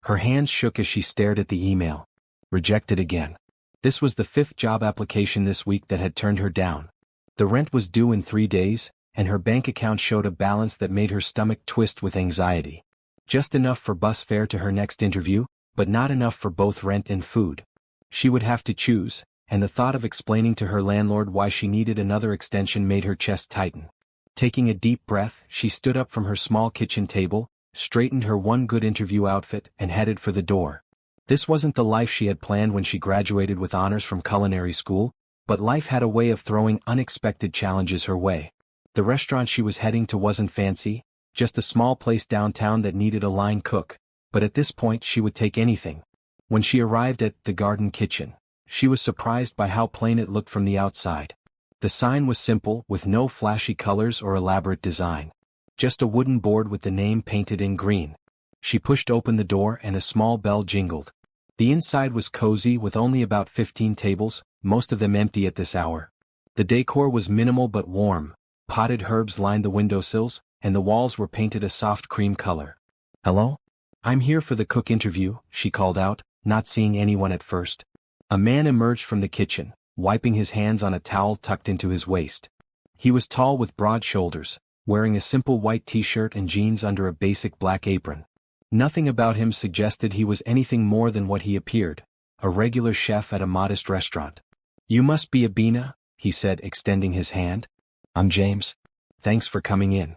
Her hands shook as she stared at the email. Rejected again. This was the 5th job application this week that had turned her down. The rent was due in 3 days, and her bank account showed a balance that made her stomach twist with anxiety. Just enough for bus fare to her next interview, but not enough for both rent and food. She would have to choose, and the thought of explaining to her landlord why she needed another extension made her chest tighten. Taking a deep breath, she stood up from her small kitchen table, straightened her one good interview outfit, and headed for the door. This wasn't the life she had planned when she graduated with honors from culinary school, but life had a way of throwing unexpected challenges her way. The restaurant she was heading to wasn't fancy, just a small place downtown that needed a line cook, but at this point she would take anything. When she arrived at the Garden Kitchen, she was surprised by how plain it looked from the outside. The sign was simple, with no flashy colors or elaborate design. Just a wooden board with the name painted in green. She pushed open the door and a small bell jingled. The inside was cozy with only about 15 tables, most of them empty at this hour. The decor was minimal but warm. Potted herbs lined the windowsills, and the walls were painted a soft cream color. "Hello? I'm here for the cook interview," she called out, not seeing anyone at first. A man emerged from the kitchen, wiping his hands on a towel tucked into his waist. He was tall with broad shoulders, wearing a simple white t-shirt and jeans under a basic black apron. Nothing about him suggested he was anything more than what he appeared, a regular chef at a modest restaurant. "You must be Abina," he said, extending his hand. "I'm James. Thanks for coming in."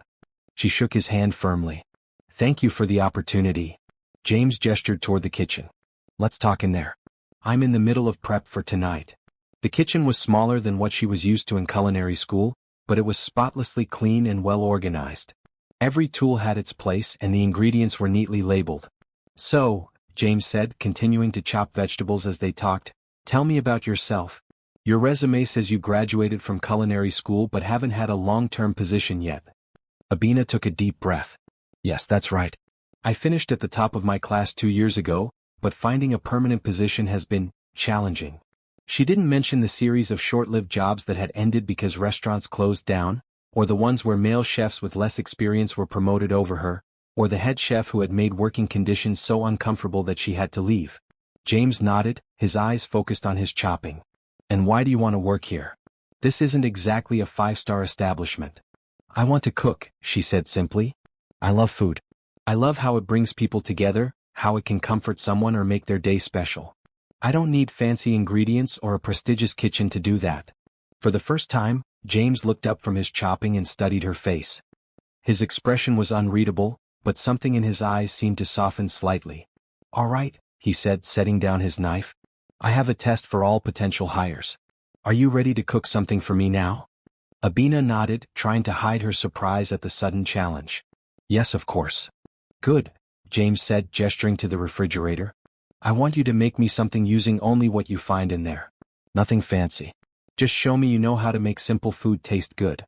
She shook his hand firmly. "Thank you for the opportunity." James gestured toward the kitchen. "Let's talk in there. I'm in the middle of prep for tonight." The kitchen was smaller than what she was used to in culinary school, but it was spotlessly clean and well organized. Every tool had its place and the ingredients were neatly labeled. "So," James said, continuing to chop vegetables as they talked, "tell me about yourself. Your resume says you graduated from culinary school but haven't had a long-term position yet." Abina took a deep breath. "Yes, that's right. I finished at the top of my class 2 years ago, but finding a permanent position has been challenging." She didn't mention the series of short-lived jobs that had ended because restaurants closed down, or the ones where male chefs with less experience were promoted over her, or the head chef who had made working conditions so uncomfortable that she had to leave. James nodded, his eyes focused on his chopping. "And why do you want to work here? This isn't exactly a 5-star establishment." "I want to cook," she said simply. "I love food. I love how it brings people together, how it can comfort someone or make their day special. I don't need fancy ingredients or a prestigious kitchen to do that." For the first time, James looked up from his chopping and studied her face. His expression was unreadable, but something in his eyes seemed to soften slightly. "All right," he said, setting down his knife. "I have a test for all potential hires. Are you ready to cook something for me now?" Abina nodded, trying to hide her surprise at the sudden challenge. "Yes, of course." "Good," James said, gesturing to the refrigerator. "I want you to make me something using only what you find in there. Nothing fancy. Just show me you know how to make simple food taste good."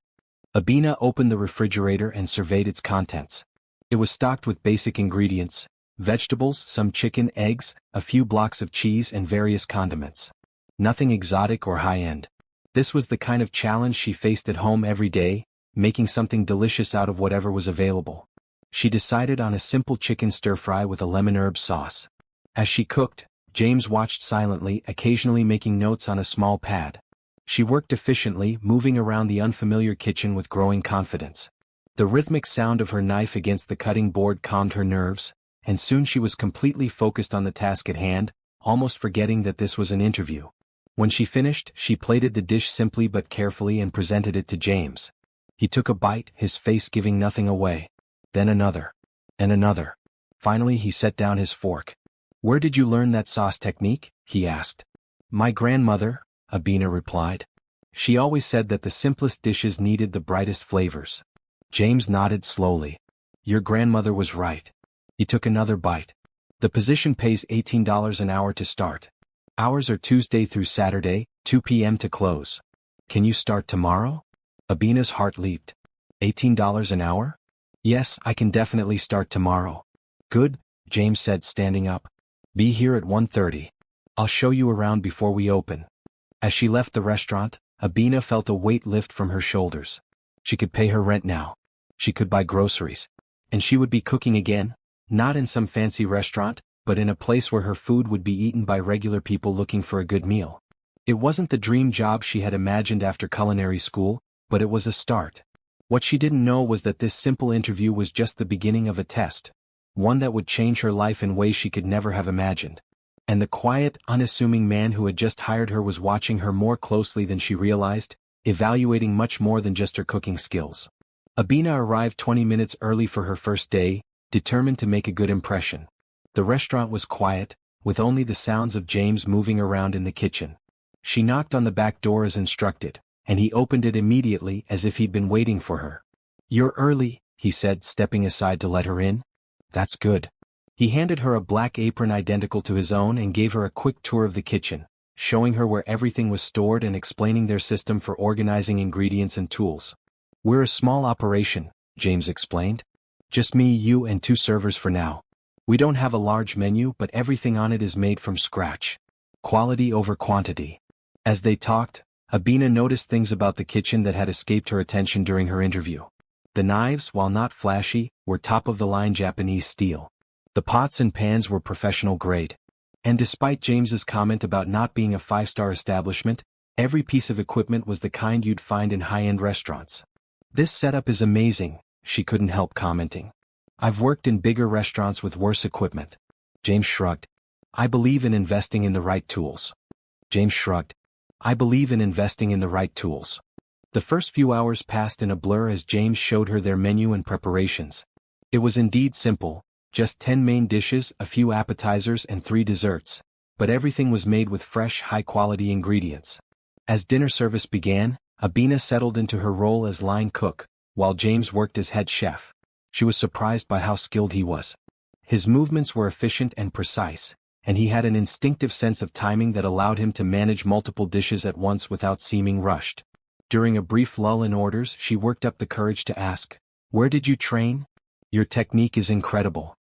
Abina opened the refrigerator and surveyed its contents. It was stocked with basic ingredients: vegetables, some chicken, eggs, a few blocks of cheese and various condiments. Nothing exotic or high-end. This was the kind of challenge she faced at home every day, making something delicious out of whatever was available. She decided on a simple chicken stir-fry with a lemon herb sauce. As she cooked, James watched silently, occasionally making notes on a small pad. She worked efficiently, moving around the unfamiliar kitchen with growing confidence. The rhythmic sound of her knife against the cutting board calmed her nerves, and soon she was completely focused on the task at hand, almost forgetting that this was an interview. When she finished, she plated the dish simply but carefully and presented it to James. He took a bite, his face giving nothing away. Then another. And another. Finally he set down his fork. "Where did you learn that sauce technique?" he asked. "My grandmother," Abina replied. "She always said that the simplest dishes needed the brightest flavors." James nodded slowly. "Your grandmother was right." He took another bite. "The position pays $18 an hour to start. Hours are Tuesday through Saturday, 2 p.m. to close. Can you start tomorrow?" Abina's heart leaped. $18 an hour? "Yes, I can definitely start tomorrow." "Good," James said, standing up. "Be here at 1:30. I'll show you around before we open." As she left the restaurant, Abina felt a weight lift from her shoulders. She could pay her rent now. She could buy groceries. And she would be cooking again, not in some fancy restaurant, but in a place where her food would be eaten by regular people looking for a good meal. It wasn't the dream job she had imagined after culinary school, but it was a start. What she didn't know was that this simple interview was just the beginning of a test, one that would change her life in ways she could never have imagined. And the quiet, unassuming man who had just hired her was watching her more closely than she realized, evaluating much more than just her cooking skills. Abina arrived 20 minutes early for her first day, determined to make a good impression. The restaurant was quiet, with only the sounds of James moving around in the kitchen. She knocked on the back door as instructed, and he opened it immediately as if he'd been waiting for her. "You're early," he said, stepping aside to let her in. "That's good." He handed her a black apron identical to his own and gave her a quick tour of the kitchen, showing her where everything was stored and explaining their system for organizing ingredients and tools. "We're a small operation," James explained. "Just me, you, and 2 servers for now. We don't have a large menu, but everything on it is made from scratch. Quality over quantity." As they talked, Abina noticed things about the kitchen that had escaped her attention during her interview. The knives, while not flashy, were top-of-the-line Japanese steel. The pots and pans were professional grade. And despite James's comment about not being a 5-star establishment, every piece of equipment was the kind you'd find in high-end restaurants. "This setup is amazing," she couldn't help commenting. "I've worked in bigger restaurants with worse equipment." James shrugged. "I believe in investing in the right tools." James shrugged. "I believe in investing in the right tools." The first few hours passed in a blur as James showed her their menu and preparations. It was indeed simple, just 10 main dishes, a few appetizers and 3 desserts, but everything was made with fresh, high-quality ingredients. As dinner service began, Abina settled into her role as line cook, while James worked as head chef. She was surprised by how skilled he was. His movements were efficient and precise, and he had an instinctive sense of timing that allowed him to manage multiple dishes at once without seeming rushed. During a brief lull in orders, she worked up the courage to ask, "Where did you train? Your technique is incredible."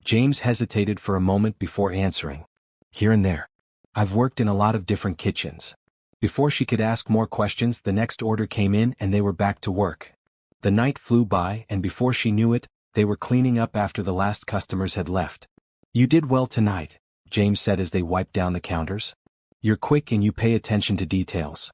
James hesitated for a moment before answering. "Here and there. I've worked in a lot of different kitchens." Before she could ask more questions, the next order came in and they were back to work. The night flew by, and before she knew it, they were cleaning up after the last customers had left. "You did well tonight," James said as they wiped down the counters. "You're quick and you pay attention to details."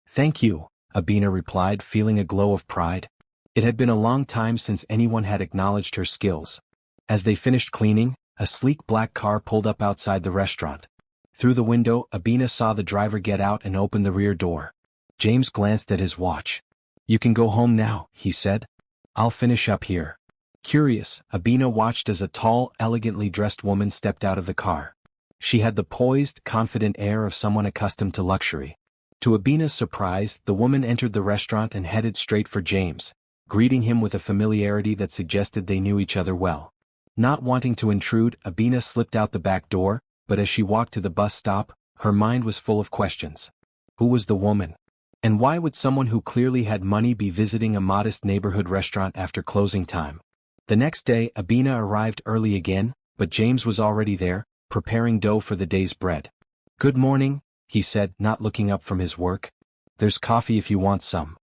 "Thank you," Abina replied, feeling a glow of pride. It had been a long time since anyone had acknowledged her skills. As they finished cleaning, a sleek black car pulled up outside the restaurant. Through the window, Abina saw the driver get out and open the rear door. James glanced at his watch. "You can go home now," he said. "I'll finish up here." Curious, Abina watched as a tall, elegantly dressed woman stepped out of the car. She had the poised, confident air of someone accustomed to luxury. To Abina's surprise, the woman entered the restaurant and headed straight for James, greeting him with a familiarity that suggested they knew each other well. Not wanting to intrude, Abina slipped out the back door, but as she walked to the bus stop, her mind was full of questions. Who was the woman? And why would someone who clearly had money be visiting a modest neighborhood restaurant after closing time? The next day, Abina arrived early again, but James was already there, preparing dough for the day's bread. "Good morning," he said, not looking up from his work. "There's coffee if you want some."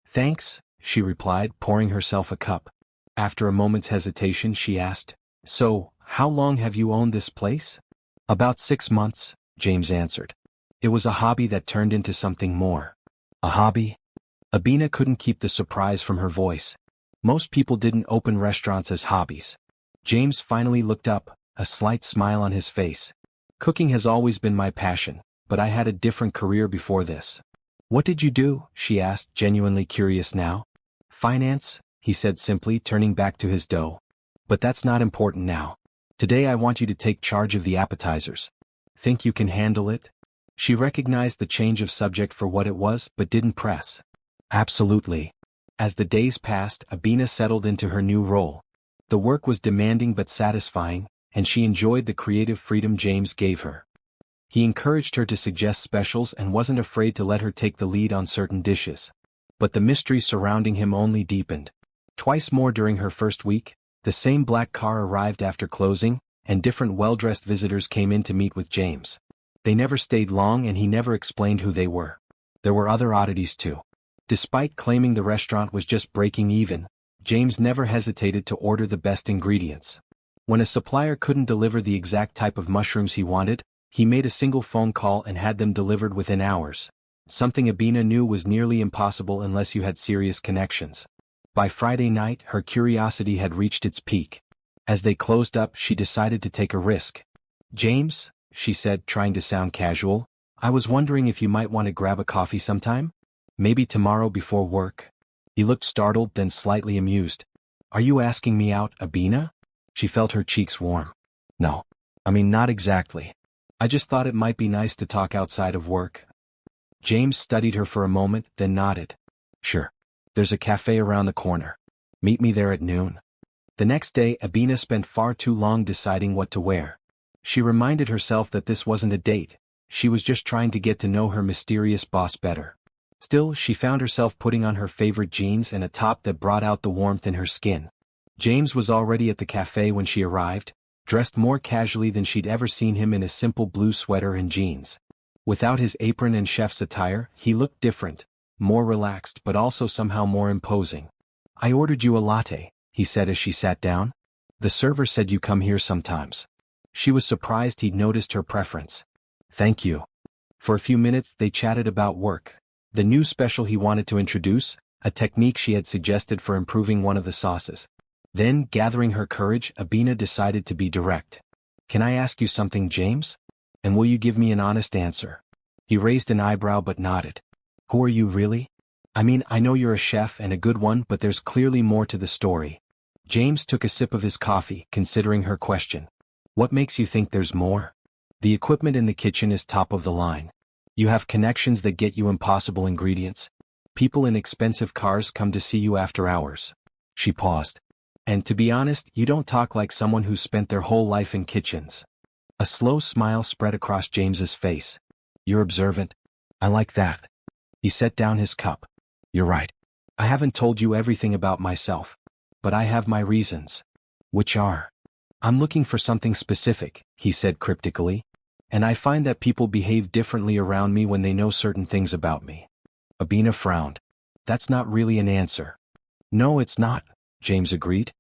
"Thanks," she replied, pouring herself a cup. After a moment's hesitation, she asked, "So, how long have you owned this place?" "About 6 months," James answered. It was a hobby that turned into something more. A hobby? Abina couldn't keep the surprise from her voice. Most people didn't open restaurants as hobbies. James finally looked up, a slight smile on his face. "Cooking has always been my passion, but I had a different career before this." "What did you do?" she asked, genuinely curious now. "Finance," he said simply, turning back to his dough. "But that's not important now. Today I want you to take charge of the appetizers. Think you can handle it?" She recognized the change of subject for what it was, but didn't press. "Absolutely." As the days passed, Abina settled into her new role. The work was demanding but satisfying, and she enjoyed the creative freedom James gave her. He encouraged her to suggest specials and wasn't afraid to let her take the lead on certain dishes. But the mystery surrounding him only deepened. Twice more during her first week, the same black car arrived after closing, and different well-dressed visitors came in to meet with James. They never stayed long and he never explained who they were. There were other oddities too. Despite claiming the restaurant was just breaking even, James never hesitated to order the best ingredients. When a supplier couldn't deliver the exact type of mushrooms he wanted, he made a single phone call and had them delivered within hours. Something Abina knew was nearly impossible unless you had serious connections. By Friday night, her curiosity had reached its peak. As they closed up, she decided to take a risk. "James," she said, trying to sound casual, "I was wondering if you might want to grab a coffee sometime? Maybe tomorrow before work?" He looked startled, then slightly amused. "Are you asking me out, Abina?" She felt her cheeks warm. "No. Not exactly. I just thought it might be nice to talk outside of work." James studied her for a moment, then nodded. "Sure. There's a cafe around the corner. Meet me there at noon." The next day, Abina spent far too long deciding what to wear. She reminded herself that this wasn't a date. She was just trying to get to know her mysterious boss better. Still, she found herself putting on her favorite jeans and a top that brought out the warmth in her skin. James was already at the cafe when she arrived, dressed more casually than she'd ever seen him, in a simple blue sweater and jeans. Without his apron and chef's attire, he looked different, more relaxed but also somehow more imposing. "I ordered you a latte," he said as she sat down. "The server said you come here sometimes." She was surprised he'd noticed her preference. "Thank you." For a few minutes they chatted about work. The new special he wanted to introduce, a technique she had suggested for improving one of the sauces. Then, gathering her courage, Abina decided to be direct. "Can I ask you something, James? And will you give me an honest answer?" He raised an eyebrow but nodded. "Who are you really? I know you're a chef and a good one, but there's clearly more to the story." James took a sip of his coffee, considering her question. "What makes you think there's more?" "The equipment in the kitchen is top of the line. You have connections that get you impossible ingredients. People in expensive cars come to see you after hours." She paused. "And to be honest, you don't talk like someone who's spent their whole life in kitchens." A slow smile spread across James's face. "You're observant. I like that." He set down his cup. "You're right. I haven't told you everything about myself. But I have my reasons." "Which are?" "I'm looking for something specific," he said cryptically. "And I find that people behave differently around me when they know certain things about me." Abina frowned. "That's not really an answer." "No, it's not," James agreed.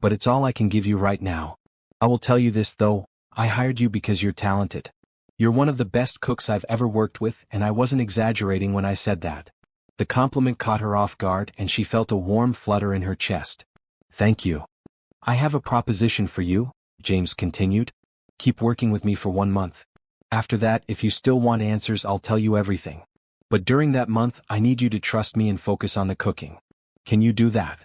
"But it's all I can give you right now. I will tell you this though, I hired you because you're talented. You're one of the best cooks I've ever worked with, and I wasn't exaggerating when I said that." The compliment caught her off guard and she felt a warm flutter in her chest. "Thank you. I have a proposition for you," James continued. "Keep working with me for 1 month. After that, if you still want answers, I'll tell you everything. But during that month, I need you to trust me and focus on the cooking. Can you do that?"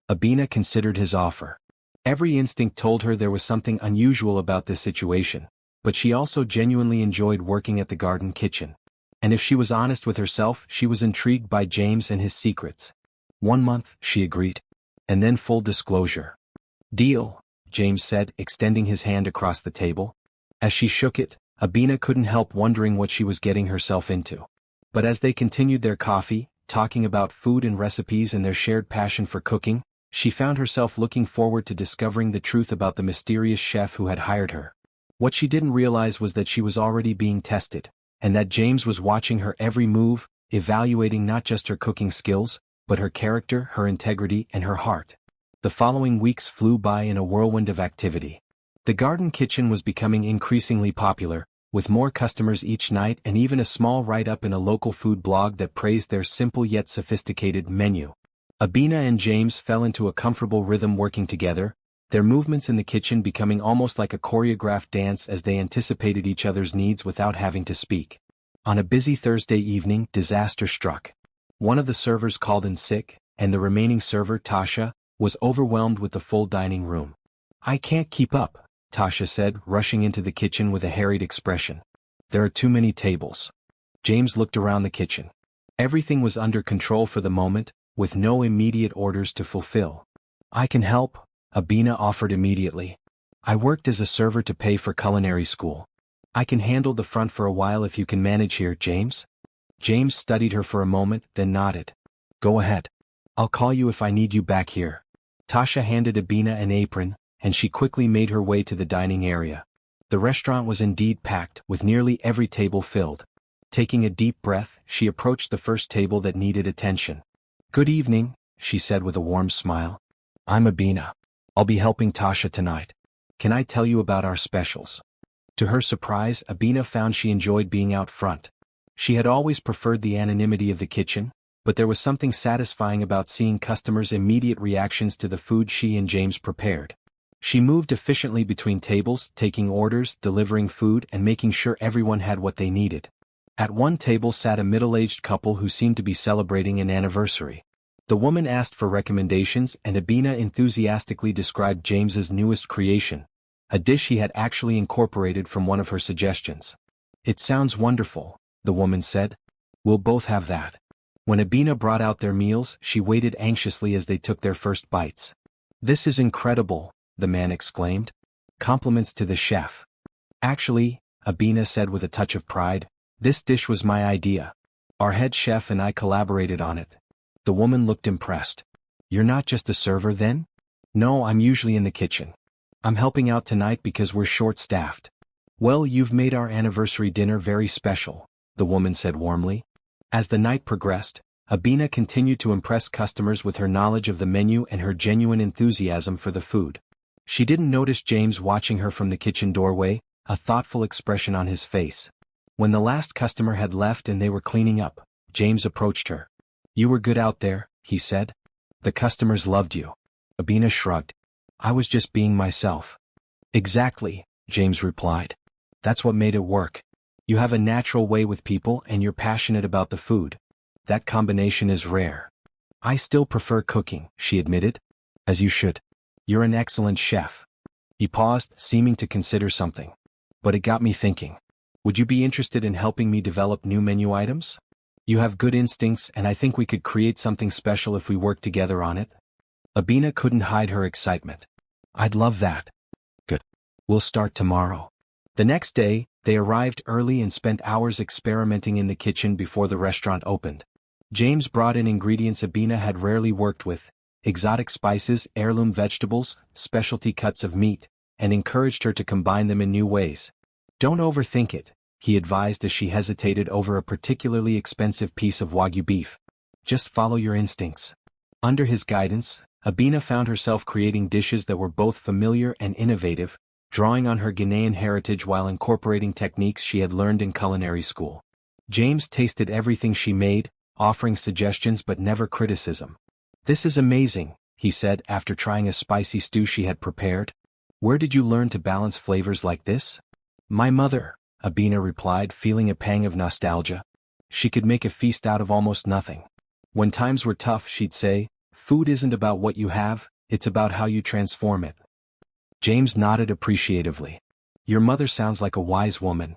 Abina considered his offer. Every instinct told her there was something unusual about this situation, but she also genuinely enjoyed working at the garden kitchen. And if she was honest with herself, she was intrigued by James and his secrets. 1 month, she agreed. And then full disclosure. "Deal," James said, extending his hand across the table. As she shook it, Abina couldn't help wondering what she was getting herself into. But as they continued their coffee, talking about food and recipes and their shared passion for cooking, she found herself looking forward to discovering the truth about the mysterious chef who had hired her. What she didn't realize was that she was already being tested, and that James was watching her every move, evaluating not just her cooking skills, but her character, her integrity, and her heart. The following weeks flew by in a whirlwind of activity. The garden kitchen was becoming increasingly popular, with more customers each night and even a small write-up in a local food blog that praised their simple yet sophisticated menu. Abina and James fell into a comfortable rhythm working together, their movements in the kitchen becoming almost like a choreographed dance as they anticipated each other's needs without having to speak. On a busy Thursday evening, disaster struck. One of the servers called in sick, and the remaining server, Tasha, was overwhelmed with the full dining room. "I can't keep up," Tasha said, rushing into the kitchen with a harried expression. "There are too many tables." James looked around the kitchen. Everything was under control for the moment, with no immediate orders to fulfill. "I can help," Abina offered immediately. "I worked as a server to pay for culinary school. I can handle the front for a while if you can manage here, James." James studied her for a moment, then nodded. "Go ahead. I'll call you if I need you back here." Tasha handed Abina an apron, and she quickly made her way to the dining area. The restaurant was indeed packed, with nearly every table filled. Taking a deep breath, she approached the first table that needed attention. "Good evening," she said with a warm smile. "I'm Abina. I'll be helping Tasha tonight." Can I tell you about our specials? To her surprise, Abina found she enjoyed being out front. She had always preferred the anonymity of the kitchen, but there was something satisfying about seeing customers' immediate reactions to the food she and James prepared. She moved efficiently between tables, taking orders, delivering food, and making sure everyone had what they needed. At one table sat a middle-aged couple who seemed to be celebrating an anniversary. The woman asked for recommendations, and Abina enthusiastically described James's newest creation, a dish he had actually incorporated from one of her suggestions. "It sounds wonderful," the woman said. "We'll both have that." When Abina brought out their meals, she waited anxiously as they took their first bites. "This is incredible," the man exclaimed. "Compliments to the chef." "Actually," Abina said with a touch of pride, "this dish was my idea. Our head chef and I collaborated on it." The woman looked impressed. "You're not just a server then?" "No, I'm usually in the kitchen. I'm helping out tonight because we're short-staffed." "Well, you've made our anniversary dinner very special," the woman said warmly. As the night progressed, Abina continued to impress customers with her knowledge of the menu and her genuine enthusiasm for the food. She didn't notice James watching her from the kitchen doorway, a thoughtful expression on his face. When the last customer had left and they were cleaning up, James approached her. "You were good out there," he said. "The customers loved you." Abina shrugged. "I was just being myself." "Exactly," James replied. "That's what made it work. You have a natural way with people and you're passionate about the food. That combination is rare." "I still prefer cooking," she admitted. "As you should. You're an excellent chef." He paused, seeming to consider something. "But it got me thinking. Would you be interested in helping me develop new menu items? You have good instincts and I think we could create something special if we work together on it." Abina couldn't hide her excitement. "I'd love that." "Good. We'll start tomorrow." The next day, they arrived early and spent hours experimenting in the kitchen before the restaurant opened. James brought in ingredients Abina had rarely worked with, exotic spices, heirloom vegetables, specialty cuts of meat, and encouraged her to combine them in new ways. "Don't overthink it," he advised as she hesitated over a particularly expensive piece of Wagyu beef. "Just follow your instincts." Under his guidance, Abina found herself creating dishes that were both familiar and innovative, drawing on her Ghanaian heritage while incorporating techniques she had learned in culinary school. James tasted everything she made, offering suggestions but never criticism. "This is amazing," he said after trying a spicy stew she had prepared. "Where did you learn to balance flavors like this?" "My mother," Abina replied, feeling a pang of nostalgia. "She could make a feast out of almost nothing. When times were tough, she'd say, 'Food isn't about what you have, it's about how you transform it.'" James nodded appreciatively. "Your mother sounds like a wise woman."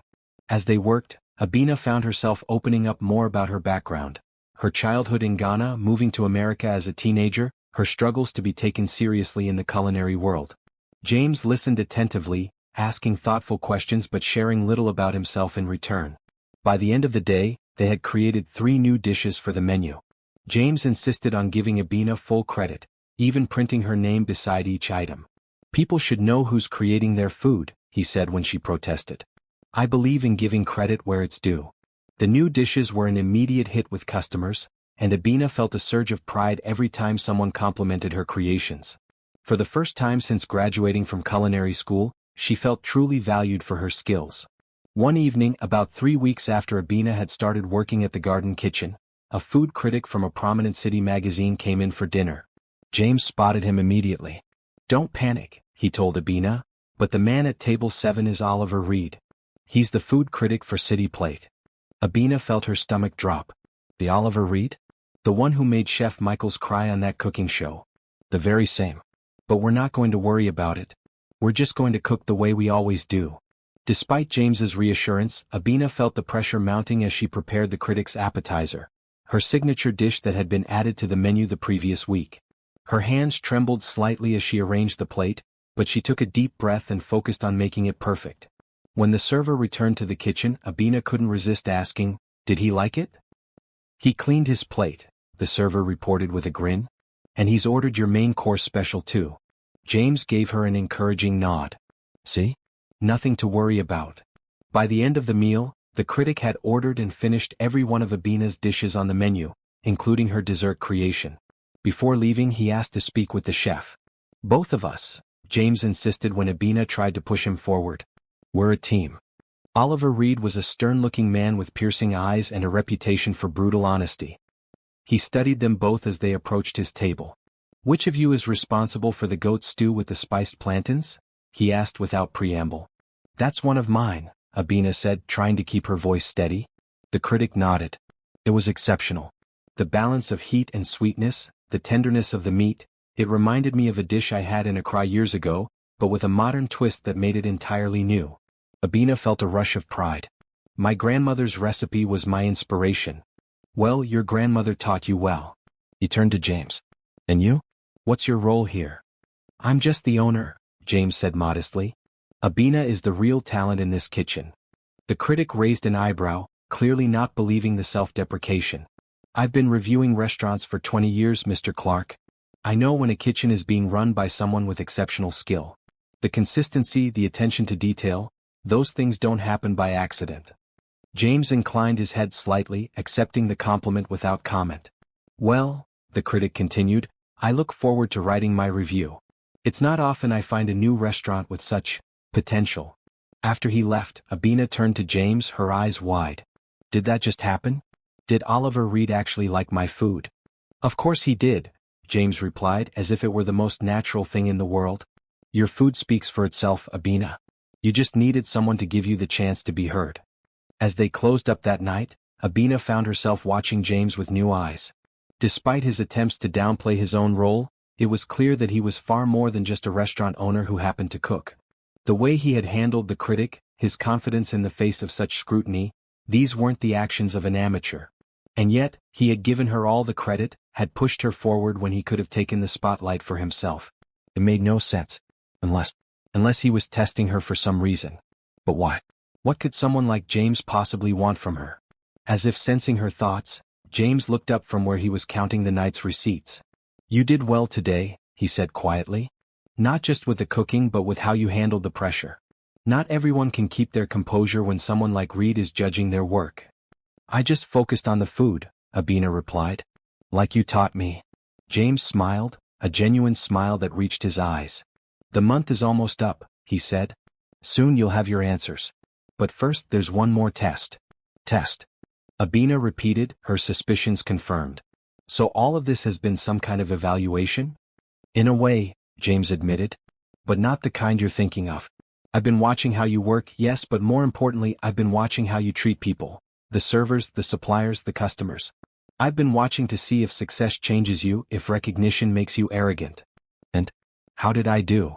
As they worked, Abina found herself opening up more about her background. Her childhood in Ghana, moving to America as a teenager, her struggles to be taken seriously in the culinary world. James listened attentively, asking thoughtful questions but sharing little about himself in return. By the end of the day, they had created 3 new dishes for the menu. James insisted on giving Abina full credit, even printing her name beside each item. "People should know who's creating their food," he said when she protested. "I believe in giving credit where it's due." The new dishes were an immediate hit with customers, and Abina felt a surge of pride every time someone complimented her creations. For the first time since graduating from culinary school, she felt truly valued for her skills. One evening, about 3 weeks after Abina had started working at the Garden Kitchen, a food critic from a prominent city magazine came in for dinner. James spotted him immediately. "Don't panic," he told Abina, "but the man at table 7 is Oliver Reed. He's the food critic for City Plate." Abina felt her stomach drop. "The Oliver Reed? The one who made Chef Michaels cry on that cooking show?" "The very same. But we're not going to worry about it. We're just going to cook the way we always do." Despite James's reassurance, Abina felt the pressure mounting as she prepared the critic's appetizer, her signature dish that had been added to the menu the previous week. Her hands trembled slightly as she arranged the plate, but she took a deep breath and focused on making it perfect. When the server returned to the kitchen, Abina couldn't resist asking, "Did he like it?" "He cleaned his plate," the server reported with a grin. "And he's ordered your main course special too." James gave her an encouraging nod. "See? Nothing to worry about." By the end of the meal, the critic had ordered and finished every one of Abina's dishes on the menu, including her dessert creation. Before leaving, he asked to speak with the chef. "Both of us," James insisted when Abina tried to push him forward. "We're a team." Oliver Reed was a stern-looking man with piercing eyes and a reputation for brutal honesty. He studied them both as they approached his table. "Which of you is responsible for the goat stew with the spiced plantains?" he asked without preamble. "That's one of mine," Abina said, trying to keep her voice steady. The critic nodded. It was exceptional. The balance of heat and sweetness, the tenderness of the meat, it reminded me of a dish I had in Accra years ago, but with a modern twist that made it entirely new. Abina felt a rush of pride. "My grandmother's recipe was my inspiration." "Well, your grandmother taught you well." He turned to James. "And you? What's your role here?" "I'm just the owner," James said modestly. "Abina is the real talent in this kitchen." The critic raised an eyebrow, clearly not believing the self-deprecation. "I've been reviewing restaurants for 20 years, Mr. Clark. I know when a kitchen is being run by someone with exceptional skill. The consistency, the attention to detail, those things don't happen by accident." James inclined his head slightly, accepting the compliment without comment. "Well," the critic continued, "I look forward to writing my review. It's not often I find a new restaurant with such potential." After he left, Abina turned to James, her eyes wide. "Did that just happen? Did Oliver Reed actually like my food?" "Of course he did," James replied as if it were the most natural thing in the world. "Your food speaks for itself, Abina. You just needed someone to give you the chance to be heard." As they closed up that night, Abina found herself watching James with new eyes. Despite his attempts to downplay his own role, it was clear that he was far more than just a restaurant owner who happened to cook. The way he had handled the critic, his confidence in the face of such scrutiny, these weren't the actions of an amateur. And yet, he had given her all the credit, had pushed her forward when he could have taken the spotlight for himself. It made no sense. Unless he was testing her for some reason. But why? What could someone like James possibly want from her? As if sensing her thoughts, James looked up from where he was counting the night's receipts. "You did well today," he said quietly. "Not just with the cooking but with how you handled the pressure. Not everyone can keep their composure when someone like Reed is judging their work." "I just focused on the food," Abina replied. "Like you taught me." James smiled, a genuine smile that reached his eyes. "The month is almost up," he said. "Soon you'll have your answers. But first there's one more test." "Test?" Abina repeated, her suspicions confirmed. "So all of this has been some kind of evaluation?" "In a way," James admitted. "But not the kind you're thinking of. I've been watching how you work, yes, but more importantly I've been watching how you treat people. The servers, the suppliers, the customers. I've been watching to see if success changes you, if recognition makes you arrogant." "And how did I do?"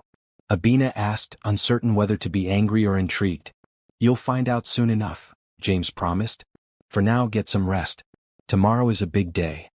Abina asked, uncertain whether to be angry or intrigued. "You'll find out soon enough," James promised. "For now, get some rest. Tomorrow is a big day."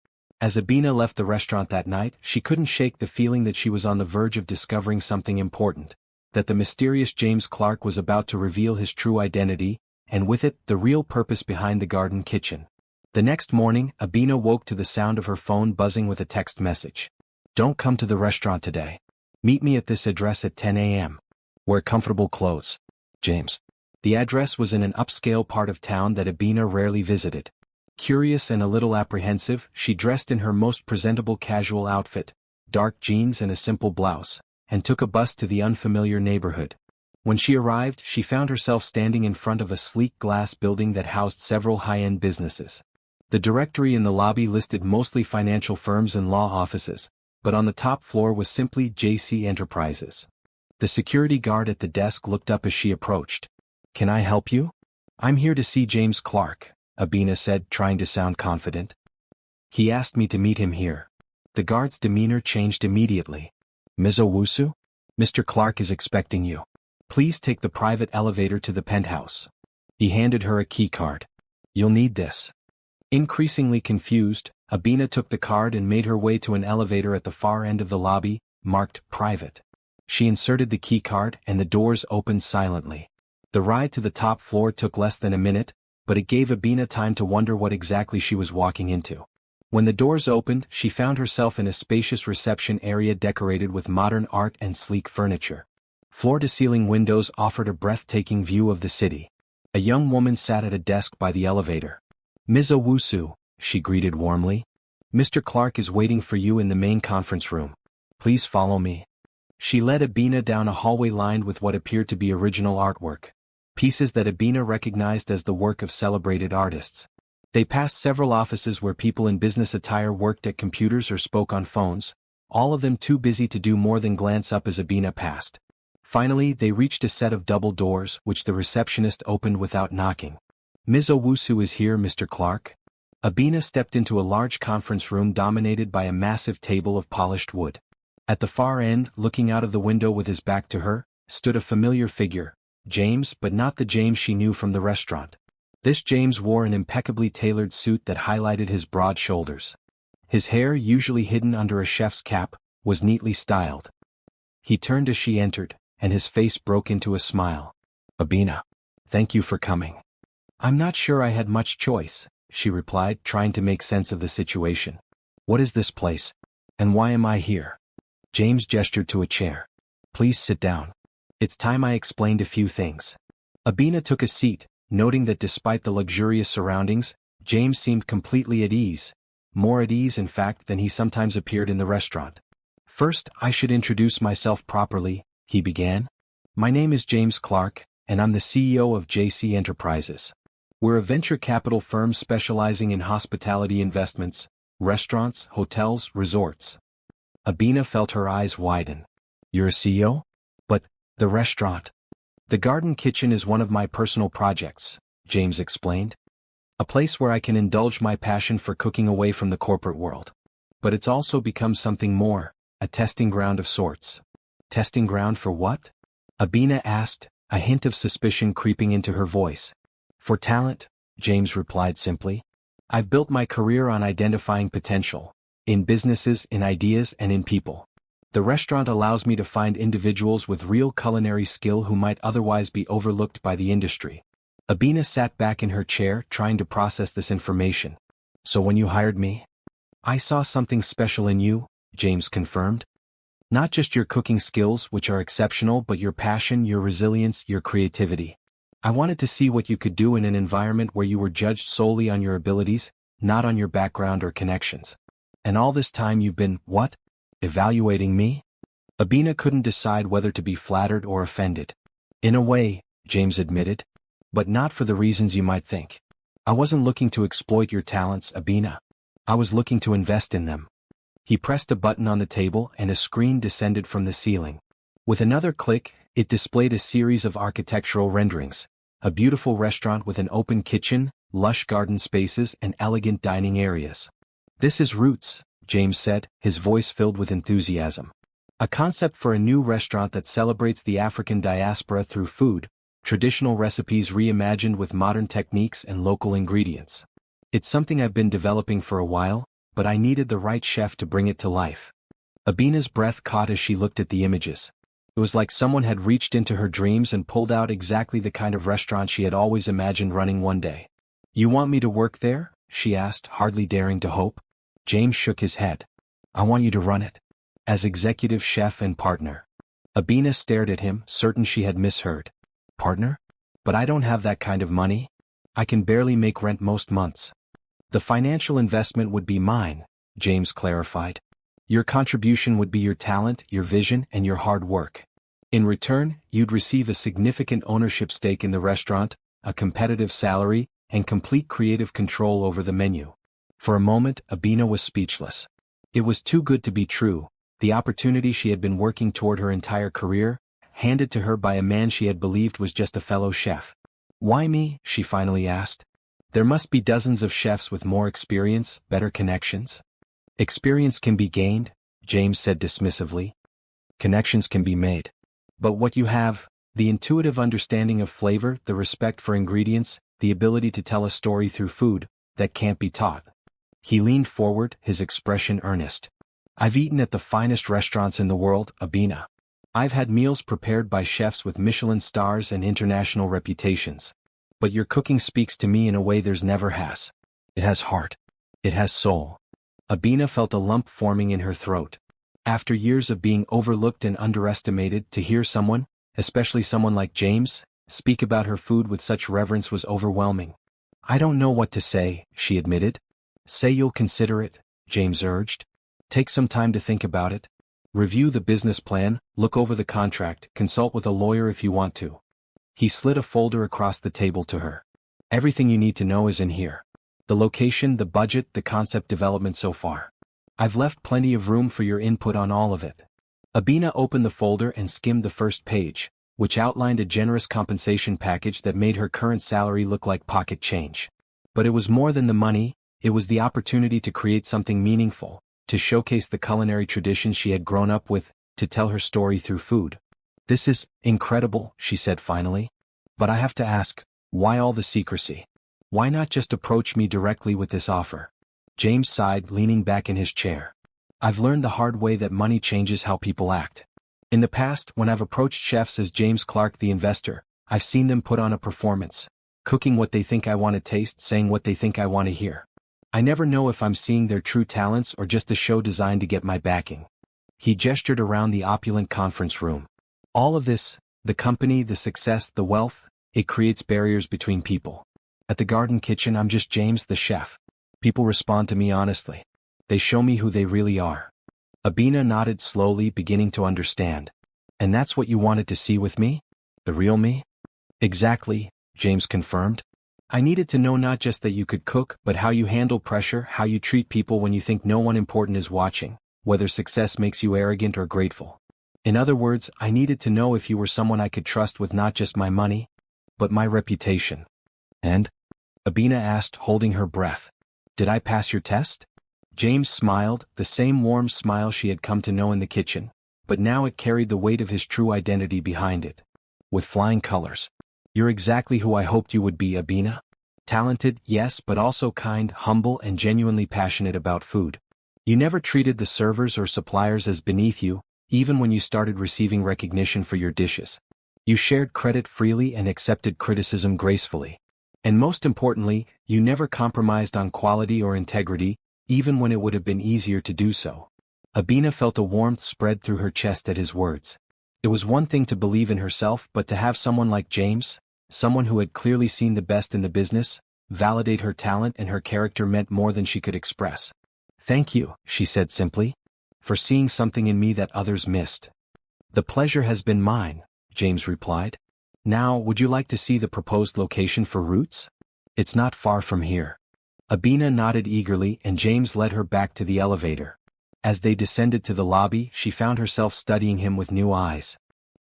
As Abina left the restaurant that night, she couldn't shake the feeling that she was on the verge of discovering something important, that the mysterious James Clark was about to reveal his true identity, and with it, the real purpose behind the garden kitchen. The next morning, Abina woke to the sound of her phone buzzing with a text message. "Don't come to the restaurant today. Meet me at this address at 10 a.m. Wear comfortable clothes. James." The address was in an upscale part of town that Abina rarely visited. Curious and a little apprehensive, she dressed in her most presentable casual outfit, dark jeans and a simple blouse, and took a bus to the unfamiliar neighborhood. When she arrived, she found herself standing in front of a sleek glass building that housed several high-end businesses. The directory in the lobby listed mostly financial firms and law offices, but on the top floor was simply JC Enterprises. The security guard at the desk looked up as she approached. "Can I help you?" "I'm here to see James Clark," Abina said, trying to sound confident. "He asked me to meet him here." The guard's demeanor changed immediately. "Ms. Owusu? Mr. Clark is expecting you. Please take the private elevator to the penthouse." He handed her a key card. "You'll need this." Increasingly confused, Abina took the card and made her way to an elevator at the far end of the lobby, marked Private. She inserted the key card and the doors opened silently. The ride to the top floor took less than a minute, but it gave Abina time to wonder what exactly she was walking into. When the doors opened, she found herself in a spacious reception area decorated with modern art and sleek furniture. Floor-to-ceiling windows offered a breathtaking view of the city. A young woman sat at a desk by the elevator. "Ms. Owusu," she greeted warmly. "Mr. Clark is waiting for you in the main conference room. Please follow me." She led Abina down a hallway lined with what appeared to be original artwork. Pieces that Abina recognized as the work of celebrated artists. They passed several offices where people in business attire worked at computers or spoke on phones, all of them too busy to do more than glance up as Abina passed. Finally, they reached a set of double doors, which the receptionist opened without knocking. "Ms. Owusu is here, Mr. Clark." Abina stepped into a large conference room dominated by a massive table of polished wood. At the far end, looking out of the window with his back to her, stood a familiar figure, James, but not the James she knew from the restaurant. This James wore an impeccably tailored suit that highlighted his broad shoulders. His hair, usually hidden under a chef's cap, was neatly styled. He turned as she entered, and his face broke into a smile. "Abina, thank you for coming." "I'm not sure I had much choice," she replied, trying to make sense of the situation. "What is this place? And why am I here?" James gestured to a chair. "Please sit down. It's time I explained a few things." Abina took a seat, noting that despite the luxurious surroundings, James seemed completely at ease. More at ease, in fact, than he sometimes appeared in the restaurant. "First, I should introduce myself properly," he began. "My name is James Clark, and I'm the CEO of JC Enterprises. We're a venture capital firm specializing in hospitality investments, restaurants, hotels, resorts." Abina felt her eyes widen. "You're a CEO? But, the restaurant?" "The Garden Kitchen is one of my personal projects," James explained. "A place where I can indulge my passion for cooking away from the corporate world. But it's also become something more, a testing ground of sorts." "Testing ground for what?" Abina asked, a hint of suspicion creeping into her voice. "For talent," James replied simply. "I've built my career on identifying potential, in businesses, in ideas, and in people. The restaurant allows me to find individuals with real culinary skill who might otherwise be overlooked by the industry." Abina sat back in her chair, trying to process this information. "So when you hired me?" "I saw something special in you," James confirmed. "Not just your cooking skills, which are exceptional, but your passion, your resilience, your creativity. I wanted to see what you could do in an environment where you were judged solely on your abilities, not on your background or connections. And all this time you've been, what? Evaluating me?" Abina couldn't decide whether to be flattered or offended. "In a way," James admitted. "But not for the reasons you might think. I wasn't looking to exploit your talents, Abina. I was looking to invest in them." He pressed a button on the table and a screen descended from the ceiling. With another click, it displayed a series of architectural renderings. A beautiful restaurant with an open kitchen, lush garden spaces, and elegant dining areas. "This is Roots," James said, his voice filled with enthusiasm. "A concept for a new restaurant that celebrates the African diaspora through food, traditional recipes reimagined with modern techniques and local ingredients. It's something I've been developing for a while, but I needed the right chef to bring it to life." Abina's breath caught as she looked at the images. It was like someone had reached into her dreams and pulled out exactly the kind of restaurant she had always imagined running one day. "You want me to work there?" she asked, hardly daring to hope. James shook his head. "I want you to run it. As executive chef and partner." Abina stared at him, certain she had misheard. "Partner? But I don't have that kind of money. I can barely make rent most months." "The financial investment would be mine," James clarified. "Your contribution would be your talent, your vision, and your hard work. In return, you'd receive a significant ownership stake in the restaurant, a competitive salary, and complete creative control over the menu." For a moment, Abina was speechless. It was too good to be true, the opportunity she had been working toward her entire career, handed to her by a man she had believed was just a fellow chef. "Why me?" she finally asked. "There must be dozens of chefs with more experience, better connections." "Experience can be gained," James said dismissively. "Connections can be made. But what you have, the intuitive understanding of flavor, the respect for ingredients, the ability to tell a story through food, that can't be taught." He leaned forward, his expression earnest. "I've eaten at the finest restaurants in the world, Abina. I've had meals prepared by chefs with Michelin stars and international reputations. But your cooking speaks to me in a way there's never has. It has heart. It has soul." Abina felt a lump forming in her throat. After years of being overlooked and underestimated, to hear someone, especially someone like James, speak about her food with such reverence was overwhelming. "I don't know what to say," she admitted. "Say you'll consider it," James urged. "Take some time to think about it." Review the business plan, look over the contract, consult with a lawyer if you want to. He slid a folder across the table to her. Everything you need to know is in here. The location, the budget, the concept development so far. I've left plenty of room for your input on all of it. Abina opened the folder and skimmed the first page, which outlined a generous compensation package that made her current salary look like pocket change. But it was more than the money, it was the opportunity to create something meaningful, to showcase the culinary traditions she had grown up with, to tell her story through food. This is incredible, she said finally. But I have to ask, why all the secrecy? Why not just approach me directly with this offer? James sighed, leaning back in his chair. I've learned the hard way that money changes how people act. In the past, when I've approached chefs as James Clark the investor, I've seen them put on a performance, cooking what they think I want to taste, saying what they think I want to hear. I never know if I'm seeing their true talents or just a show designed to get my backing. He gestured around the opulent conference room. All of this, the company, the success, the wealth, it creates barriers between people. At the Garden Kitchen, I'm just James the chef. People respond to me honestly. They show me who they really are. Abina nodded slowly, beginning to understand. And that's what you wanted to see with me? The real me? Exactly, James confirmed. I needed to know not just that you could cook, but how you handle pressure, how you treat people when you think no one important is watching, whether success makes you arrogant or grateful. In other words, I needed to know if you were someone I could trust with not just my money, but my reputation. And? Abina asked, holding her breath. Did I pass your test? James smiled, the same warm smile she had come to know in the kitchen, but now it carried the weight of his true identity behind it. With flying colors. You're exactly who I hoped you would be, Abina. Talented, yes, but also kind, humble, and genuinely passionate about food. You never treated the servers or suppliers as beneath you, even when you started receiving recognition for your dishes. You shared credit freely and accepted criticism gracefully. And most importantly, you never compromised on quality or integrity, even when it would have been easier to do so. Abina felt a warmth spread through her chest at his words. It was one thing to believe in herself, but to have someone like James, someone who had clearly seen the best in the business, validate her talent and her character meant more than she could express. Thank you, she said simply, for seeing something in me that others missed. The pleasure has been mine, James replied. Now, would you like to see the proposed location for Roots? It's not far from here. Abina nodded eagerly and James led her back to the elevator. As they descended to the lobby, she found herself studying him with new eyes.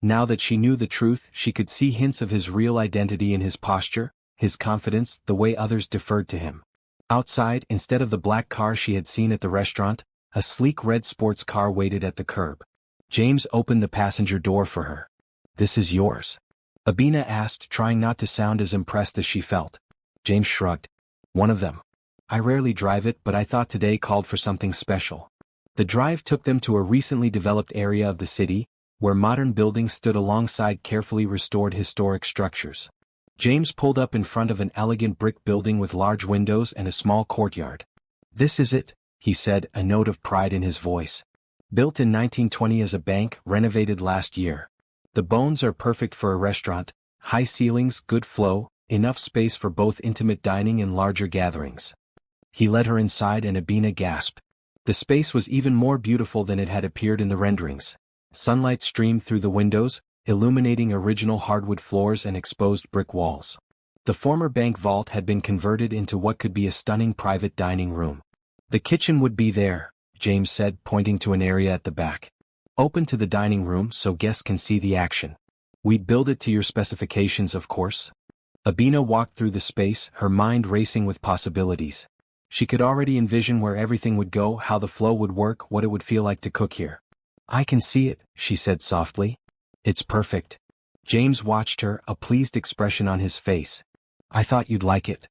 Now that she knew the truth, she could see hints of his real identity in his posture, his confidence, the way others deferred to him. Outside, instead of the black car she had seen at the restaurant, a sleek red sports car waited at the curb. James opened the passenger door for her. This is yours? Abina asked, trying not to sound as impressed as she felt. James shrugged. One of them. I rarely drive it, but I thought today called for something special. The drive took them to a recently developed area of the city, where modern buildings stood alongside carefully restored historic structures. James pulled up in front of an elegant brick building with large windows and a small courtyard. This is it, he said, a note of pride in his voice. Built in 1920 as a bank, renovated last year. The bones are perfect for a restaurant, high ceilings, good flow, enough space for both intimate dining and larger gatherings. He led her inside and Abina gasped. The space was even more beautiful than it had appeared in the renderings. Sunlight streamed through the windows, illuminating original hardwood floors and exposed brick walls. The former bank vault had been converted into what could be a stunning private dining room. The kitchen would be there, James said, pointing to an area at the back. Open to the dining room so guests can see the action. We'd build it to your specifications, of course. Abina walked through the space, her mind racing with possibilities. She could already envision where everything would go, how the flow would work, what it would feel like to cook here. I can see it, she said softly. It's perfect. James watched her, a pleased expression on his face. I thought you'd like it.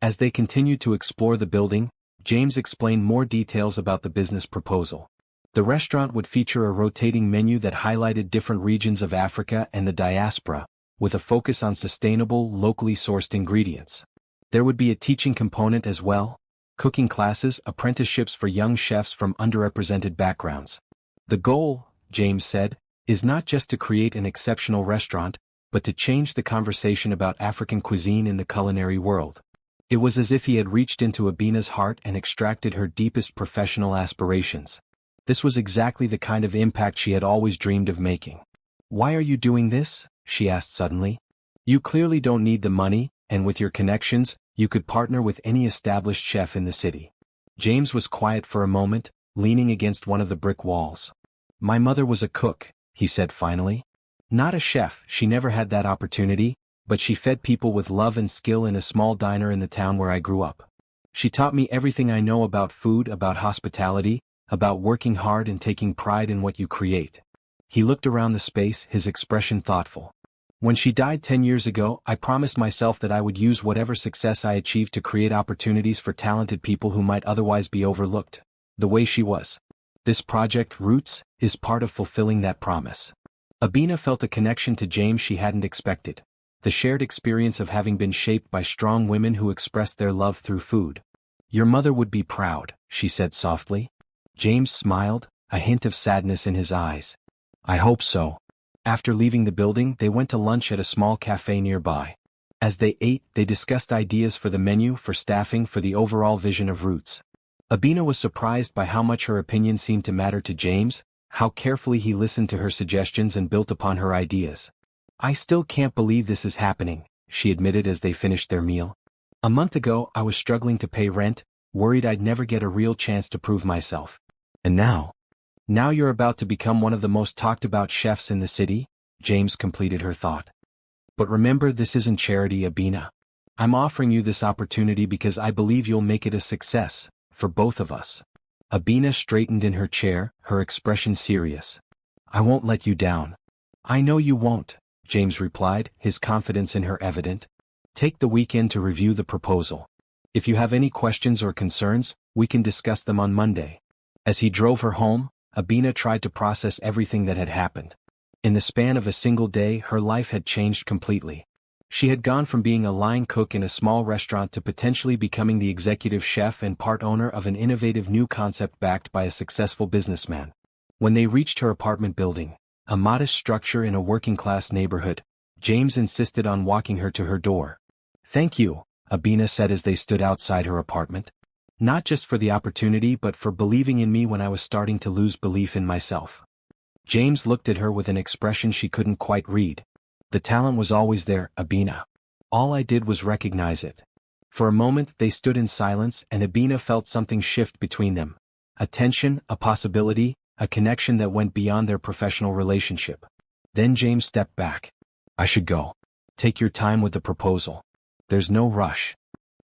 As they continued to explore the building, James explained more details about the business proposal. The restaurant would feature a rotating menu that highlighted different regions of Africa and the diaspora, with a focus on sustainable, locally sourced ingredients. There would be a teaching component as well. Cooking classes, apprenticeships for young chefs from underrepresented backgrounds. The goal, James said, is not just to create an exceptional restaurant, but to change the conversation about African cuisine in the culinary world. It was as if he had reached into Abina's heart and extracted her deepest professional aspirations. This was exactly the kind of impact she had always dreamed of making. "Why are you doing this?" she asked suddenly. "You clearly don't need the money, and with your connections, you could partner with any established chef in the city." James was quiet for a moment, leaning against one of the brick walls. "My mother was a cook," he said finally. "Not a chef, she never had that opportunity, but she fed people with love and skill in a small diner in the town where I grew up. She taught me everything I know about food, about hospitality, about working hard and taking pride in what you create." He looked around the space, his expression thoughtful. "When she died 10 years ago, I promised myself that I would use whatever success I achieved to create opportunities for talented people who might otherwise be overlooked, the way she was. This project, Roots, is part of fulfilling that promise." Abina felt a connection to James she hadn't expected. The shared experience of having been shaped by strong women who expressed their love through food. "Your mother would be proud," she said softly. James smiled, a hint of sadness in his eyes. "I hope so." After leaving the building, they went to lunch at a small cafe nearby. As they ate, they discussed ideas for the menu, for staffing, for the overall vision of Roots. Abina was surprised by how much her opinion seemed to matter to James, how carefully he listened to her suggestions and built upon her ideas. "I still can't believe this is happening," she admitted as they finished their meal. "A month ago, I was struggling to pay rent, worried I'd never get a real chance to prove myself. And now you're about to become one of the most talked about chefs in the city," James completed her thought. "But remember, this isn't charity, Abina. I'm offering you this opportunity because I believe you'll make it a success, for both of us." Abina straightened in her chair, her expression serious. "I won't let you down." "I know you won't," James replied, his confidence in her evident. "Take the weekend to review the proposal. If you have any questions or concerns, we can discuss them on Monday." As he drove her home, Abina tried to process everything that had happened. In the span of a single day, her life had changed completely. She had gone from being a line cook in a small restaurant to potentially becoming the executive chef and part owner of an innovative new concept backed by a successful businessman. When they reached her apartment building, a modest structure in a working-class neighborhood, James insisted on walking her to her door. "Thank you," Abina said as they stood outside her apartment. "Not just for the opportunity but for believing in me when I was starting to lose belief in myself." James looked at her with an expression she couldn't quite read. "The talent was always there, Abina. All I did was recognize it." For a moment they stood in silence and Abina felt something shift between them. A tension, a possibility, a connection that went beyond their professional relationship. Then James stepped back. "I should go. Take your time with the proposal. There's no rush."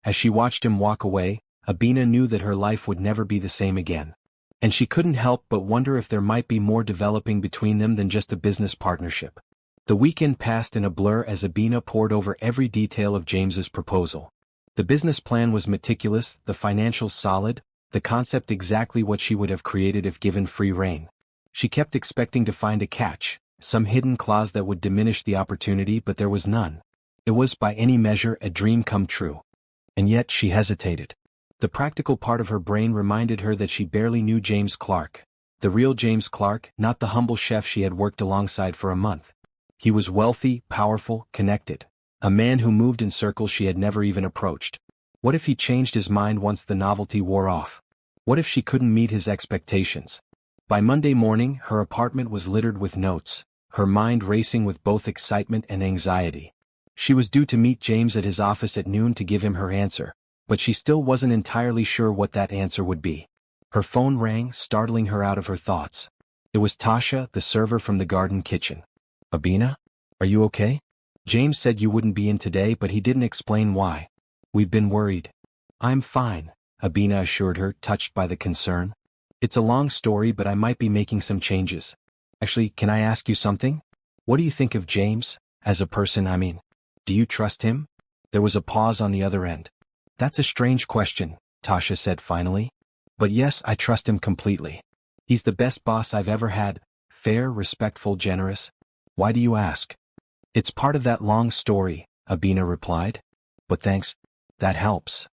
As she watched him walk away, Abina knew that her life would never be the same again. And she couldn't help but wonder if there might be more developing between them than just a business partnership. The weekend passed in a blur as Abina pored over every detail of James's proposal. The business plan was meticulous, the financials solid, the concept exactly what she would have created if given free rein. She kept expecting to find a catch, some hidden clause that would diminish the opportunity, but there was none. It was by any measure a dream come true. And yet she hesitated. The practical part of her brain reminded her that she barely knew James Clark. The real James Clark, not the humble chef she had worked alongside for a month. He was wealthy, powerful, connected. A man who moved in circles she had never even approached. What if he changed his mind once the novelty wore off? What if she couldn't meet his expectations? By Monday morning, her apartment was littered with notes, her mind racing with both excitement and anxiety. She was due to meet James at his office at noon to give him her answer, but she still wasn't entirely sure what that answer would be. Her phone rang, startling her out of her thoughts. It was Tasha, the server from the garden kitchen. "Abina? Are you okay? James said you wouldn't be in today, but he didn't explain why. We've been worried." "I'm fine," Abina assured her, touched by the concern. "It's a long story, but I might be making some changes. Actually, can I ask you something? What do you think of James, as a person, I mean? Do you trust him?" There was a pause on the other end. "That's a strange question," Tasha said finally. "But yes, I trust him completely. He's the best boss I've ever had, fair, respectful, generous." "Why do you ask?" "It's part of that long story," Abina replied. "But thanks. That helps."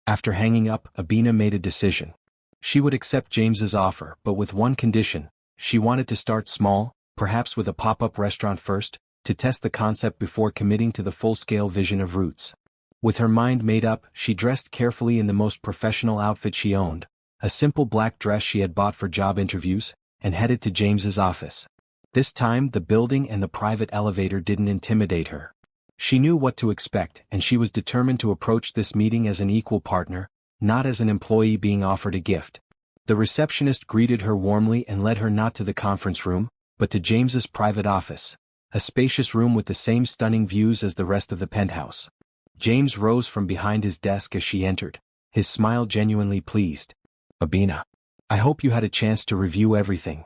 After hanging up, Abina made a decision. She would accept James's offer, but with one condition. She wanted to start small, perhaps with a pop-up restaurant first, to test the concept before committing to the full-scale vision of Roots. With her mind made up, she dressed carefully in the most professional outfit she owned, a simple black dress she had bought for job interviews, and headed to James's office. This time the building and the private elevator didn't intimidate her. She knew what to expect, and she was determined to approach this meeting as an equal partner, not as an employee being offered a gift. The receptionist greeted her warmly and led her not to the conference room, but to James's private office, a spacious room with the same stunning views as the rest of the penthouse. James rose from behind his desk as she entered, his smile genuinely pleased. "Abina, I hope you had a chance to review everything."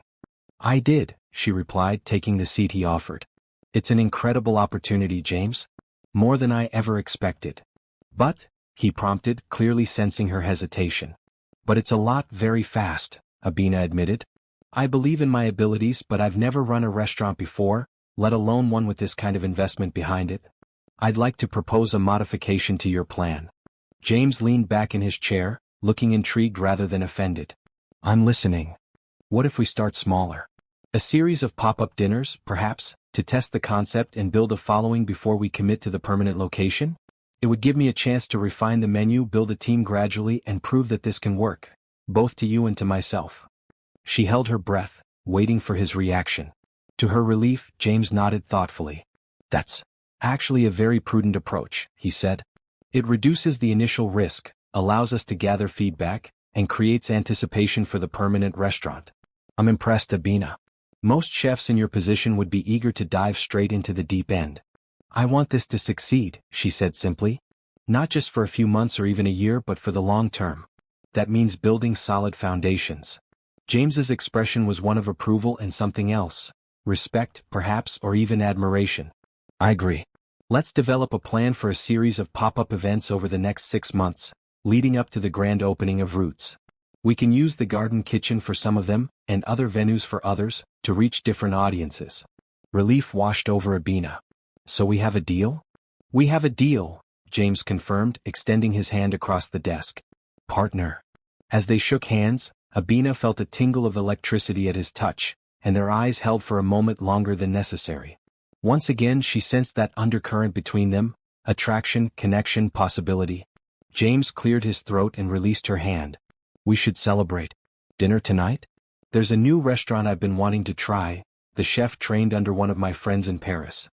"I did," she replied, taking the seat he offered. "It's an incredible opportunity, James. More than I ever expected." "But," he prompted, clearly sensing her hesitation. "But it's a lot very fast," Abina admitted. "I believe in my abilities, but I've never run a restaurant before, let alone one with this kind of investment behind it. I'd like to propose a modification to your plan." James leaned back in his chair, looking intrigued rather than offended. "I'm listening. What if we start smaller? A series of pop-up dinners, perhaps, to test the concept and build a following before we commit to the permanent location? It would give me a chance to refine the menu, build a team gradually, and prove that this can work, both to you and to myself." She held her breath, waiting for his reaction. To her relief, James nodded thoughtfully. "That's actually a very prudent approach," he said. "It reduces the initial risk, allows us to gather feedback, and creates anticipation for the permanent restaurant. I'm impressed, Abina. Most chefs in your position would be eager to dive straight into the deep end." "I want this to succeed," she said simply. "Not just for a few months or even a year, but for the long term. That means building solid foundations." James's expression was one of approval and something else. Respect, perhaps, or even admiration. "I agree. Let's develop a plan for a series of pop-up events over the next 6 months, leading up to the grand opening of Roots. We can use the garden kitchen for some of them, and other venues for others, to reach different audiences." Relief washed over Abina. "So we have a deal?" "We have a deal," James confirmed, extending his hand across the desk. "Partner." As they shook hands, Abina felt a tingle of electricity at his touch, and their eyes held for a moment longer than necessary. Once again she sensed that undercurrent between them, attraction, connection, possibility. James cleared his throat and released her hand. "We should celebrate. Dinner tonight? There's a new restaurant I've been wanting to try, the chef trained under one of my friends in Paris."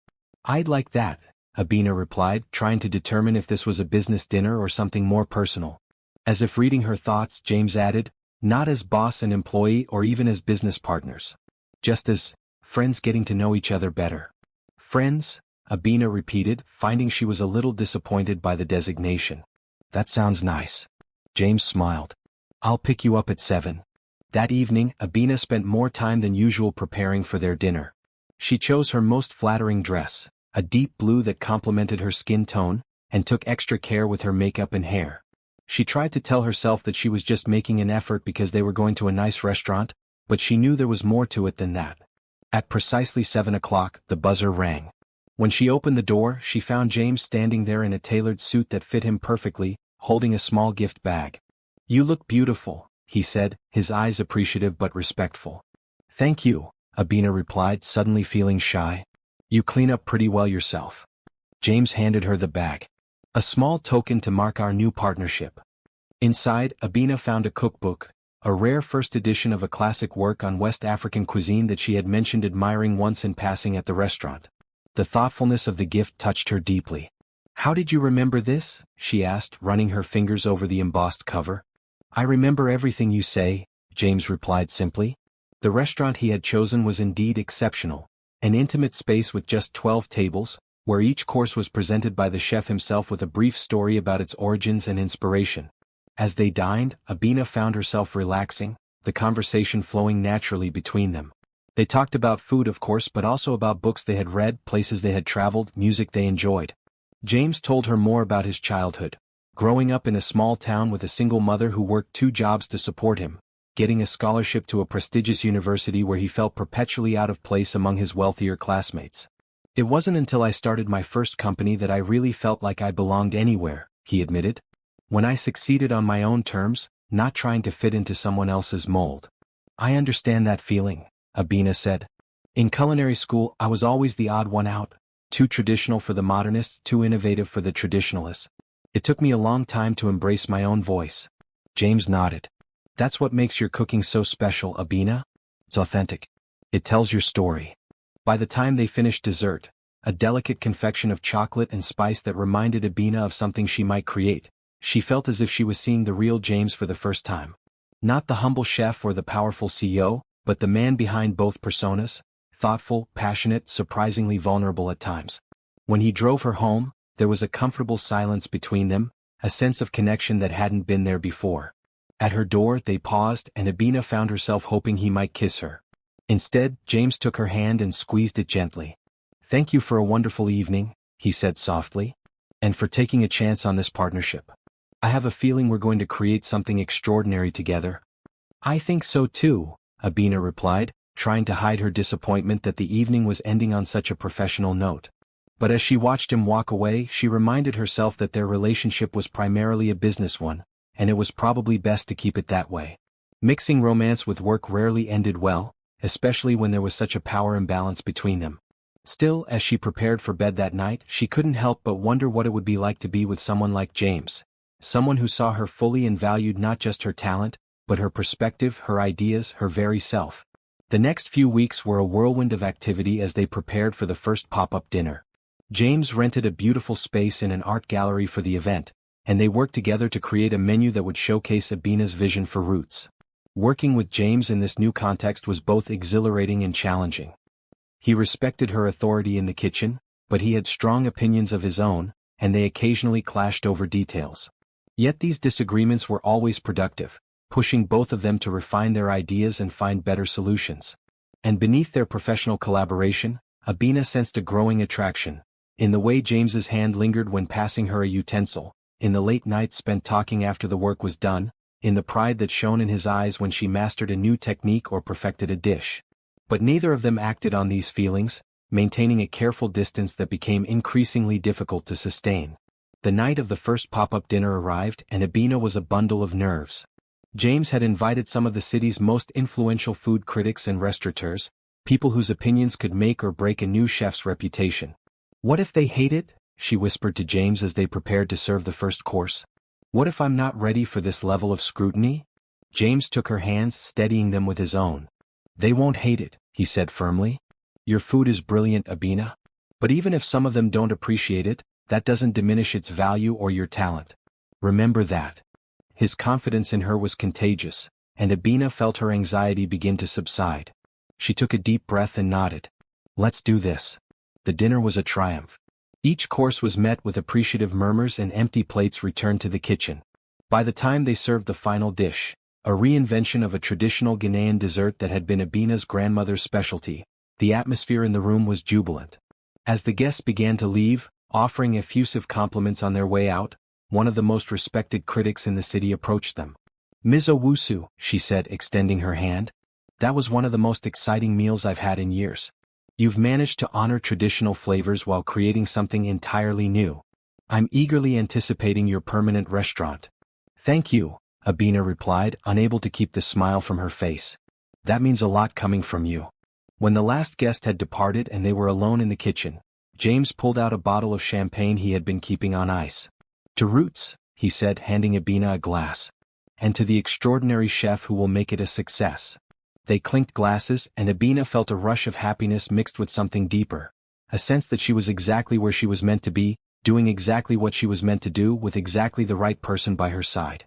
"I'd like that," Abina replied, trying to determine if this was a business dinner or something more personal. As if reading her thoughts, James added, "Not as boss and employee or even as business partners. Just as friends getting to know each other better." "Friends?" Abina repeated, finding she was a little disappointed by the designation. "That sounds nice." James smiled. "I'll pick you up at 7. That evening, Abina spent more time than usual preparing for their dinner. She chose her most flattering dress, a deep blue that complemented her skin tone, and took extra care with her makeup and hair. She tried to tell herself that she was just making an effort because they were going to a nice restaurant, but she knew there was more to it than that. At precisely 7 o'clock, the buzzer rang. When she opened the door, she found James standing there in a tailored suit that fit him perfectly, holding a small gift bag. "You look beautiful," he said, his eyes appreciative but respectful. "Thank you," Abina replied, suddenly feeling shy. "You clean up pretty well yourself." James handed her the bag. "A small token to mark our new partnership." Inside, Abina found a cookbook, a rare first edition of a classic work on West African cuisine that she had mentioned admiring once in passing at the restaurant. The thoughtfulness of the gift touched her deeply. "How did you remember this?" she asked, running her fingers over the embossed cover. "I remember everything you say," James replied simply. The restaurant he had chosen was indeed exceptional, an intimate space with just 12 tables, where each course was presented by the chef himself with a brief story about its origins and inspiration. As they dined, Abina found herself relaxing, the conversation flowing naturally between them. They talked about food, of course, but also about books they had read, places they had traveled, music they enjoyed. James told her more about his childhood, growing up in a small town with a single mother who worked 2 jobs to support him, getting a scholarship to a prestigious university where he felt perpetually out of place among his wealthier classmates. "It wasn't until I started my first company that I really felt like I belonged anywhere," he admitted. "When I succeeded on my own terms, not trying to fit into someone else's mold." "I understand that feeling," Abina said. "In culinary school I was always the odd one out, too traditional for the modernists, too innovative for the traditionalists. It took me a long time to embrace my own voice." James nodded. That's what makes your cooking so special, Abina. It's authentic. It tells your story. By the time they finished dessert, a delicate confection of chocolate and spice that reminded Abina of something she might create, she felt as if she was seeing the real James for the first time. Not the humble chef or the powerful CEO, but the man behind both personas, thoughtful, passionate, surprisingly vulnerable at times. When he drove her home, there was a comfortable silence between them, a sense of connection that hadn't been there before. At her door they paused and Abina found herself hoping he might kiss her. Instead, James took her hand and squeezed it gently. "Thank you for a wonderful evening," he said softly, "and for taking a chance on this partnership. I have a feeling we're going to create something extraordinary together." "I think so too," Abina replied, trying to hide her disappointment that the evening was ending on such a professional note. But as she watched him walk away, she reminded herself that their relationship was primarily a business one, and it was probably best to keep it that way. Mixing romance with work rarely ended well, especially when there was such a power imbalance between them. Still, as she prepared for bed that night, she couldn't help but wonder what it would be like to be with someone like James. Someone who saw her fully and valued not just her talent, but her perspective, her ideas, her very self. The next few weeks were a whirlwind of activity as they prepared for the first pop-up dinner. James rented a beautiful space in an art gallery for the event, and they worked together to create a menu that would showcase Abina's vision for Roots. Working with James in this new context was both exhilarating and challenging. He respected her authority in the kitchen, but he had strong opinions of his own, and they occasionally clashed over details. Yet these disagreements were always productive, pushing both of them to refine their ideas and find better solutions. And beneath their professional collaboration, Abina sensed a growing attraction, in the way James's hand lingered when passing her a utensil, in the late nights spent talking after the work was done, in the pride that shone in his eyes when she mastered a new technique or perfected a dish. But neither of them acted on these feelings, maintaining a careful distance that became increasingly difficult to sustain. The night of the first pop-up dinner arrived and Abina was a bundle of nerves. James had invited some of the city's most influential food critics and restaurateurs, people whose opinions could make or break a new chef's reputation. "What if they hate it?" she whispered to James as they prepared to serve the first course. "What if I'm not ready for this level of scrutiny?" James took her hands, steadying them with his own. "They won't hate it," he said firmly. "Your food is brilliant, Abina. But even if some of them don't appreciate it, that doesn't diminish its value or your talent. Remember that." His confidence in her was contagious, and Abina felt her anxiety begin to subside. She took a deep breath and nodded. "Let's do this." The dinner was a triumph. Each course was met with appreciative murmurs and empty plates returned to the kitchen. By the time they served the final dish, a reinvention of a traditional Ghanaian dessert that had been Abina's grandmother's specialty, the atmosphere in the room was jubilant. As the guests began to leave, offering effusive compliments on their way out, one of the most respected critics in the city approached them. "Ms. Owusu," she said, extending her hand, "that was one of the most exciting meals I've had in years. You've managed to honor traditional flavors while creating something entirely new. I'm eagerly anticipating your permanent restaurant." "Thank you," Abina replied, unable to keep the smile from her face. "That means a lot coming from you." When the last guest had departed and they were alone in the kitchen, James pulled out a bottle of champagne he had been keeping on ice. "To Roots," he said, handing Abina a glass. "And to the extraordinary chef who will make it a success." They clinked glasses and Abina felt a rush of happiness mixed with something deeper, a sense that she was exactly where she was meant to be, doing exactly what she was meant to do with exactly the right person by her side.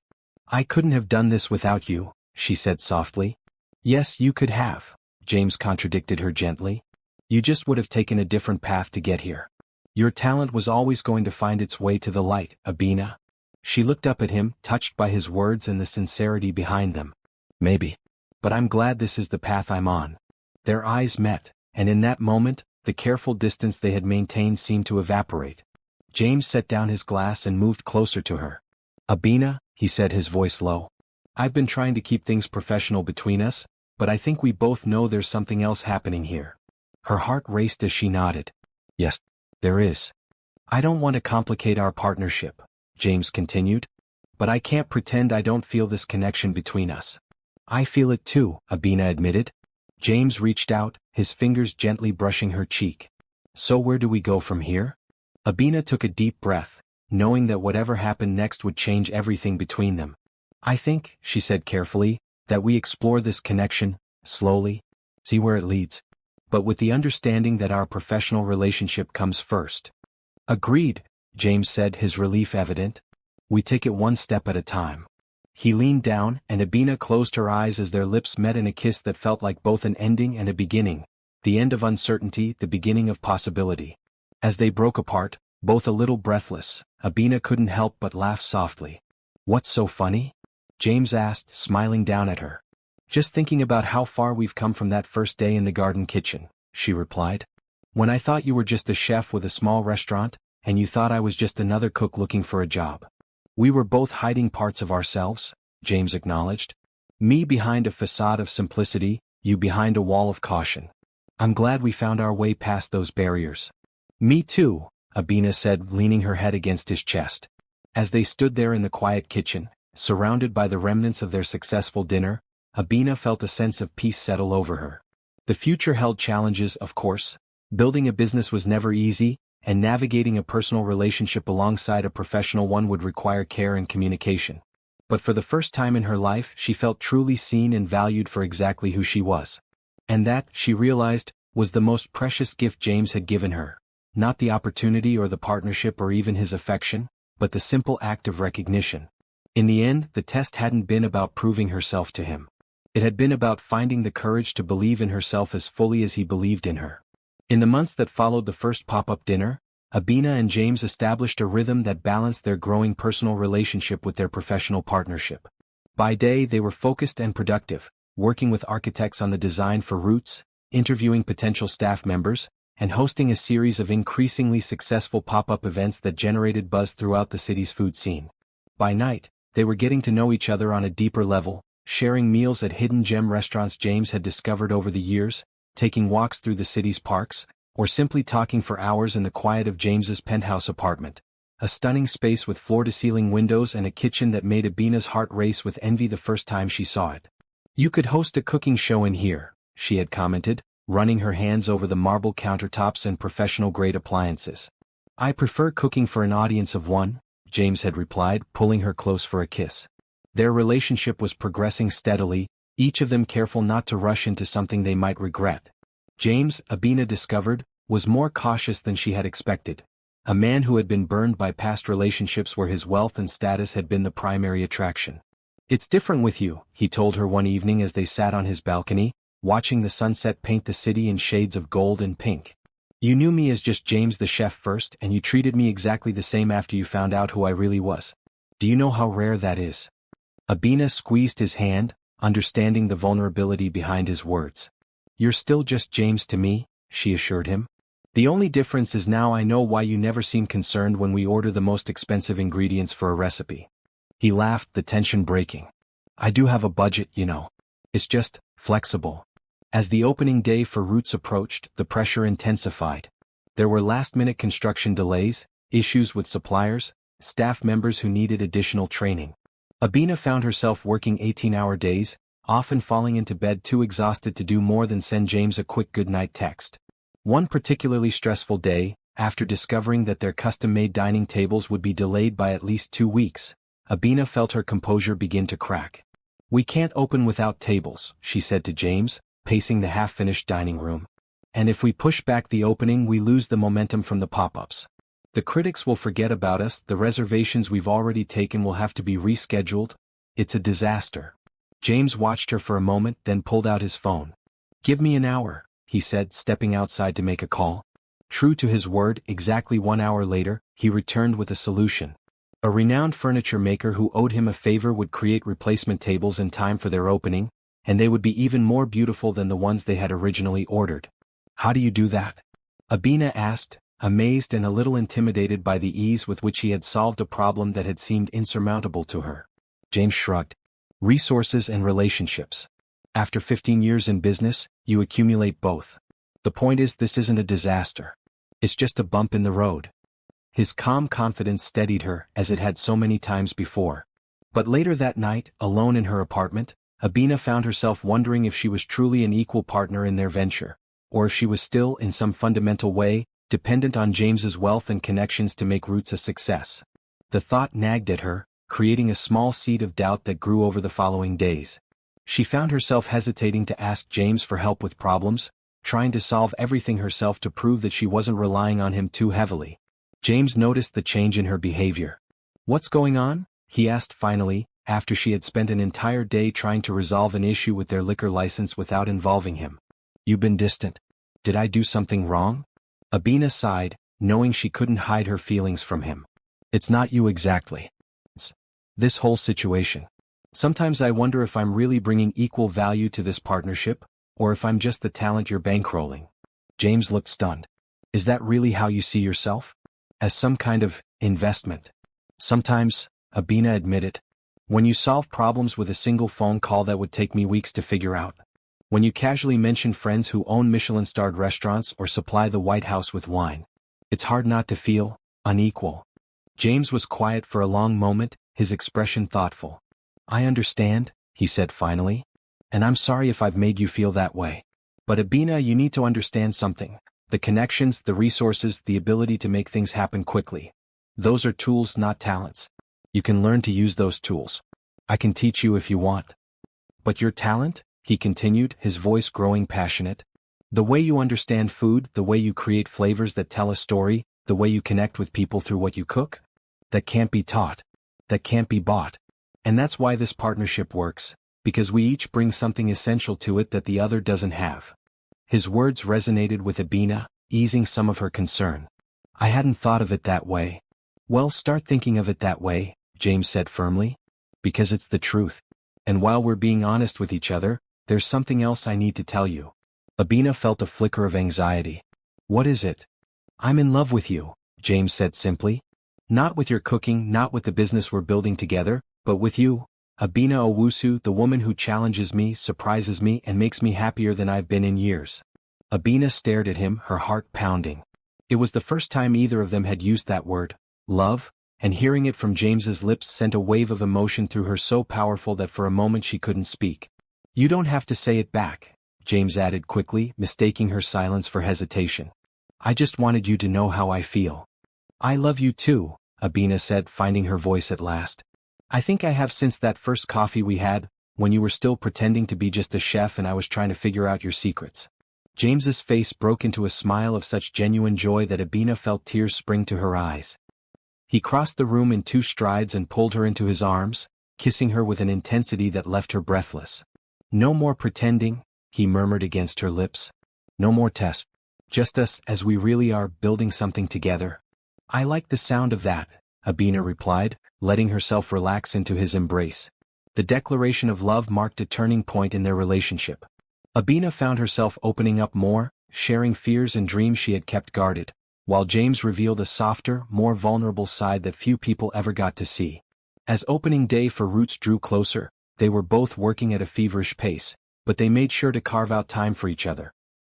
"I couldn't have done this without you," she said softly. "Yes, you could have," James contradicted her gently. "You just would have taken a different path to get here. Your talent was always going to find its way to the light, Abina." She looked up at him, touched by his words and the sincerity behind them. "Maybe. But I'm glad this is the path I'm on." Their eyes met, and in that moment, the careful distance they had maintained seemed to evaporate. James set down his glass and moved closer to her. "Abina," he said, his voice low. "I've been trying to keep things professional between us, but I think we both know there's something else happening here." Her heart raced as she nodded. "Yes, there is. I don't want to complicate our partnership," James continued, "but I can't pretend I don't feel this connection between us." "I feel it too," Abina admitted. James reached out, his fingers gently brushing her cheek. "So where do we go from here?" Abina took a deep breath, knowing that whatever happened next would change everything between them. I think, she said carefully, that we explore this connection, slowly, see where it leads, but with the understanding that our professional relationship comes first. Agreed, James said, his relief evident. We take it one step at a time. He leaned down, and Abina closed her eyes as their lips met in a kiss that felt like both an ending and a beginning, the end of uncertainty, the beginning of possibility. As they broke apart, both a little breathless, Abina couldn't help but laugh softly. What's so funny? James asked, smiling down at her. Just thinking about how far we've come from that first day in the garden kitchen, she replied. When I thought you were just a chef with a small restaurant, and you thought I was just another cook looking for a job. We were both hiding parts of ourselves, James acknowledged. Me behind a facade of simplicity, you behind a wall of caution. I'm glad we found our way past those barriers. Me too, Abina said, leaning her head against his chest. As they stood there in the quiet kitchen, surrounded by the remnants of their successful dinner, Abina felt a sense of peace settle over her. The future held challenges, of course. Building a business was never easy, and navigating a personal relationship alongside a professional one would require care and communication. But for the first time in her life, she felt truly seen and valued for exactly who she was. And that, she realized, was the most precious gift James had given her. Not the opportunity or the partnership or even his affection, but the simple act of recognition. In the end, the test hadn't been about proving herself to him. It had been about finding the courage to believe in herself as fully as he believed in her. In the months that followed the first pop-up dinner, Abina and James established a rhythm that balanced their growing personal relationship with their professional partnership. By day they were focused and productive, working with architects on the design for Roots, interviewing potential staff members, and hosting a series of increasingly successful pop-up events that generated buzz throughout the city's food scene. By night, they were getting to know each other on a deeper level, sharing meals at hidden gem restaurants James had discovered over the years, taking walks through the city's parks, or simply talking for hours in the quiet of James's penthouse apartment, a stunning space with floor-to-ceiling windows and a kitchen that made Abina's heart race with envy the first time she saw it. You could host a cooking show in here, she had commented, running her hands over the marble countertops and professional-grade appliances. I prefer cooking for an audience of one, James had replied, pulling her close for a kiss. Their relationship was progressing steadily, each of them careful not to rush into something they might regret. James, Abina discovered, was more cautious than she had expected. A man who had been burned by past relationships where his wealth and status had been the primary attraction. It's different with you, he told her one evening as they sat on his balcony, watching the sunset paint the city in shades of gold and pink. You knew me as just James the chef first, and you treated me exactly the same after you found out who I really was. Do you know how rare that is? Abina squeezed his hand, understanding the vulnerability behind his words. You're still just James to me, she assured him. The only difference is now I know why you never seem concerned when we order the most expensive ingredients for a recipe. He laughed, the tension breaking. I do have a budget, you know. It's just flexible. As the opening day for Roots approached, the pressure intensified. There were last-minute construction delays, issues with suppliers, staff members who needed additional training. Abina found herself working 18-hour days, often falling into bed too exhausted to do more than send James a quick goodnight text. One particularly stressful day, after discovering that their custom-made dining tables would be delayed by at least 2 weeks, Abina felt her composure begin to crack. We can't open without tables, she said to James, pacing the half-finished dining room. And if we push back the opening, we lose the momentum from the pop-ups. The critics will forget about us, the reservations we've already taken will have to be rescheduled. It's a disaster. James watched her for a moment, then pulled out his phone. Give me an hour, he said, stepping outside to make a call. True to his word, exactly 1 hour later, he returned with a solution. A renowned furniture maker who owed him a favor would create replacement tables in time for their opening, and they would be even more beautiful than the ones they had originally ordered. How do you do that? Abina asked, amazed and a little intimidated by the ease with which he had solved a problem that had seemed insurmountable to her. James shrugged. Resources and relationships. After 15 years in business, you accumulate both. The point is, this isn't a disaster. It's just a bump in the road. His calm confidence steadied her, as it had so many times before. But later that night, alone in her apartment, Abina found herself wondering if she was truly an equal partner in their venture, or if she was still, in some fundamental way, dependent on James's wealth and connections to make Roots a success. The thought nagged at her, creating a small seed of doubt that grew over the following days. She found herself hesitating to ask James for help with problems, trying to solve everything herself to prove that she wasn't relying on him too heavily. James noticed the change in her behavior. "What's going on?" he asked finally, after she had spent an entire day trying to resolve an issue with their liquor license without involving him. "You've been distant. Did I do something wrong?" Abina sighed, knowing she couldn't hide her feelings from him. "It's not you exactly. It's this whole situation. Sometimes I wonder if I'm really bringing equal value to this partnership, or if I'm just the talent you're bankrolling." James looked stunned. "Is that really how you see yourself? As some kind of investment?" "Sometimes," Abina admitted. "When you solve problems with a single phone call that would take me weeks to figure out. When you casually mention friends who own Michelin-starred restaurants or supply the White House with wine. It's hard not to feel unequal." James was quiet for a long moment, his expression thoughtful. "I understand," he said finally. "And I'm sorry if I've made you feel that way. But Abina, you need to understand something. The connections, the resources, the ability to make things happen quickly. Those are tools, not talents. You can learn to use those tools. I can teach you if you want." "But your talent?" he continued, his voice growing passionate. "The way you understand food, the way you create flavors that tell a story, the way you connect with people through what you cook? That can't be taught. That can't be bought. And that's why this partnership works, because we each bring something essential to it that the other doesn't have." His words resonated with Abina, easing some of her concern. "I hadn't thought of it that way." "Well, start thinking of it that way," James said firmly. "Because it's the truth. And while we're being honest with each other, there's something else I need to tell you." Abina felt a flicker of anxiety. "What is it?" "I'm in love with you," James said simply. "Not with your cooking, not with the business we're building together, but with you, Abina Owusu, the woman who challenges me, surprises me, and makes me happier than I've been in years." Abina stared at him, her heart pounding. It was the first time either of them had used that word, love, and hearing it from James's lips sent a wave of emotion through her so powerful that for a moment she couldn't speak. "You don't have to say it back," James added quickly, mistaking her silence for hesitation. "I just wanted you to know how I feel." "I love you too," Abina said, finding her voice at last. "I think I have since that first coffee we had, when you were still pretending to be just a chef and I was trying to figure out your secrets." James's face broke into a smile of such genuine joy that Abina felt tears spring to her eyes. He crossed the room in 2 strides and pulled her into his arms, kissing her with an intensity that left her breathless. "No more pretending," he murmured against her lips. "No more test. Just us as we really are, building something together." "I like the sound of that," Abina replied, letting herself relax into his embrace. The declaration of love marked a turning point in their relationship. Abina found herself opening up more, sharing fears and dreams she had kept guarded, while James revealed a softer, more vulnerable side that few people ever got to see. As opening day for Roots drew closer, they were both working at a feverish pace, but they made sure to carve out time for each other.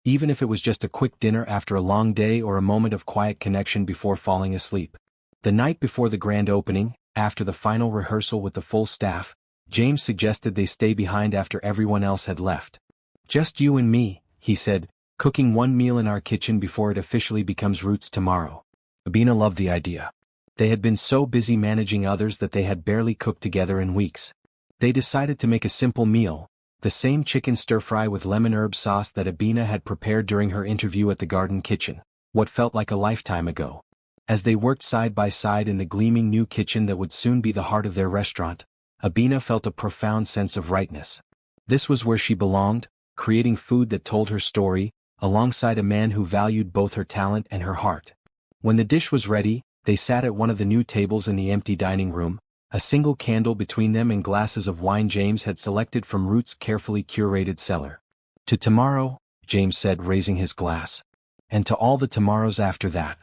Even if it was just a quick dinner after a long day or a moment of quiet connection before falling asleep. The night before the grand opening, after the final rehearsal with the full staff, James suggested they stay behind after everyone else had left. "Just you and me," he said, "cooking one meal in our kitchen before it officially becomes Roots tomorrow." Abina loved the idea. They had been so busy managing others that they had barely cooked together in weeks. They decided to make a simple meal, the same chicken stir-fry with lemon herb sauce that Abina had prepared during her interview at the Garden Kitchen, what felt like a lifetime ago. As they worked side by side in the gleaming new kitchen that would soon be the heart of their restaurant, Abina felt a profound sense of rightness. This was where she belonged, creating food that told her story, alongside a man who valued both her talent and her heart. When the dish was ready, they sat at one of the new tables in the empty dining room, a single candle between them and glasses of wine James had selected from Ruth's carefully curated cellar. "To tomorrow," James said, raising his glass. "And to all the tomorrows after that."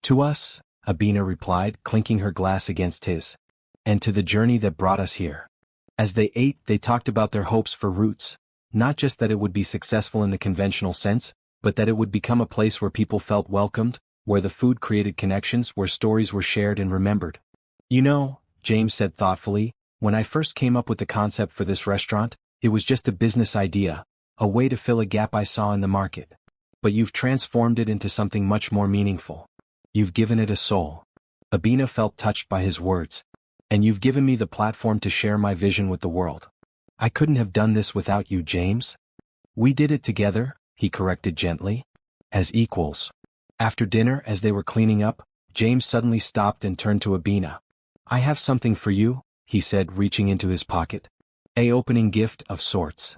"To us," Abina replied, clinking her glass against his. "And to the journey that brought us here." As they ate, they talked about their hopes for Roots. Not just that it would be successful in the conventional sense, but that it would become a place where people felt welcomed, where the food created connections, where stories were shared and remembered. "You know," James said thoughtfully, "when I first came up with the concept for this restaurant, it was just a business idea, a way to fill a gap I saw in the market. But you've transformed it into something much more meaningful. You've given it a soul." Abina felt touched by his words. And you've given me the platform to share my vision with the world. I couldn't have done this without you, James. We did it together, he corrected gently. As equals. After dinner, as they were cleaning up, James suddenly stopped and turned to Abina. I have something for you, he said, reaching into his pocket. An opening gift of sorts.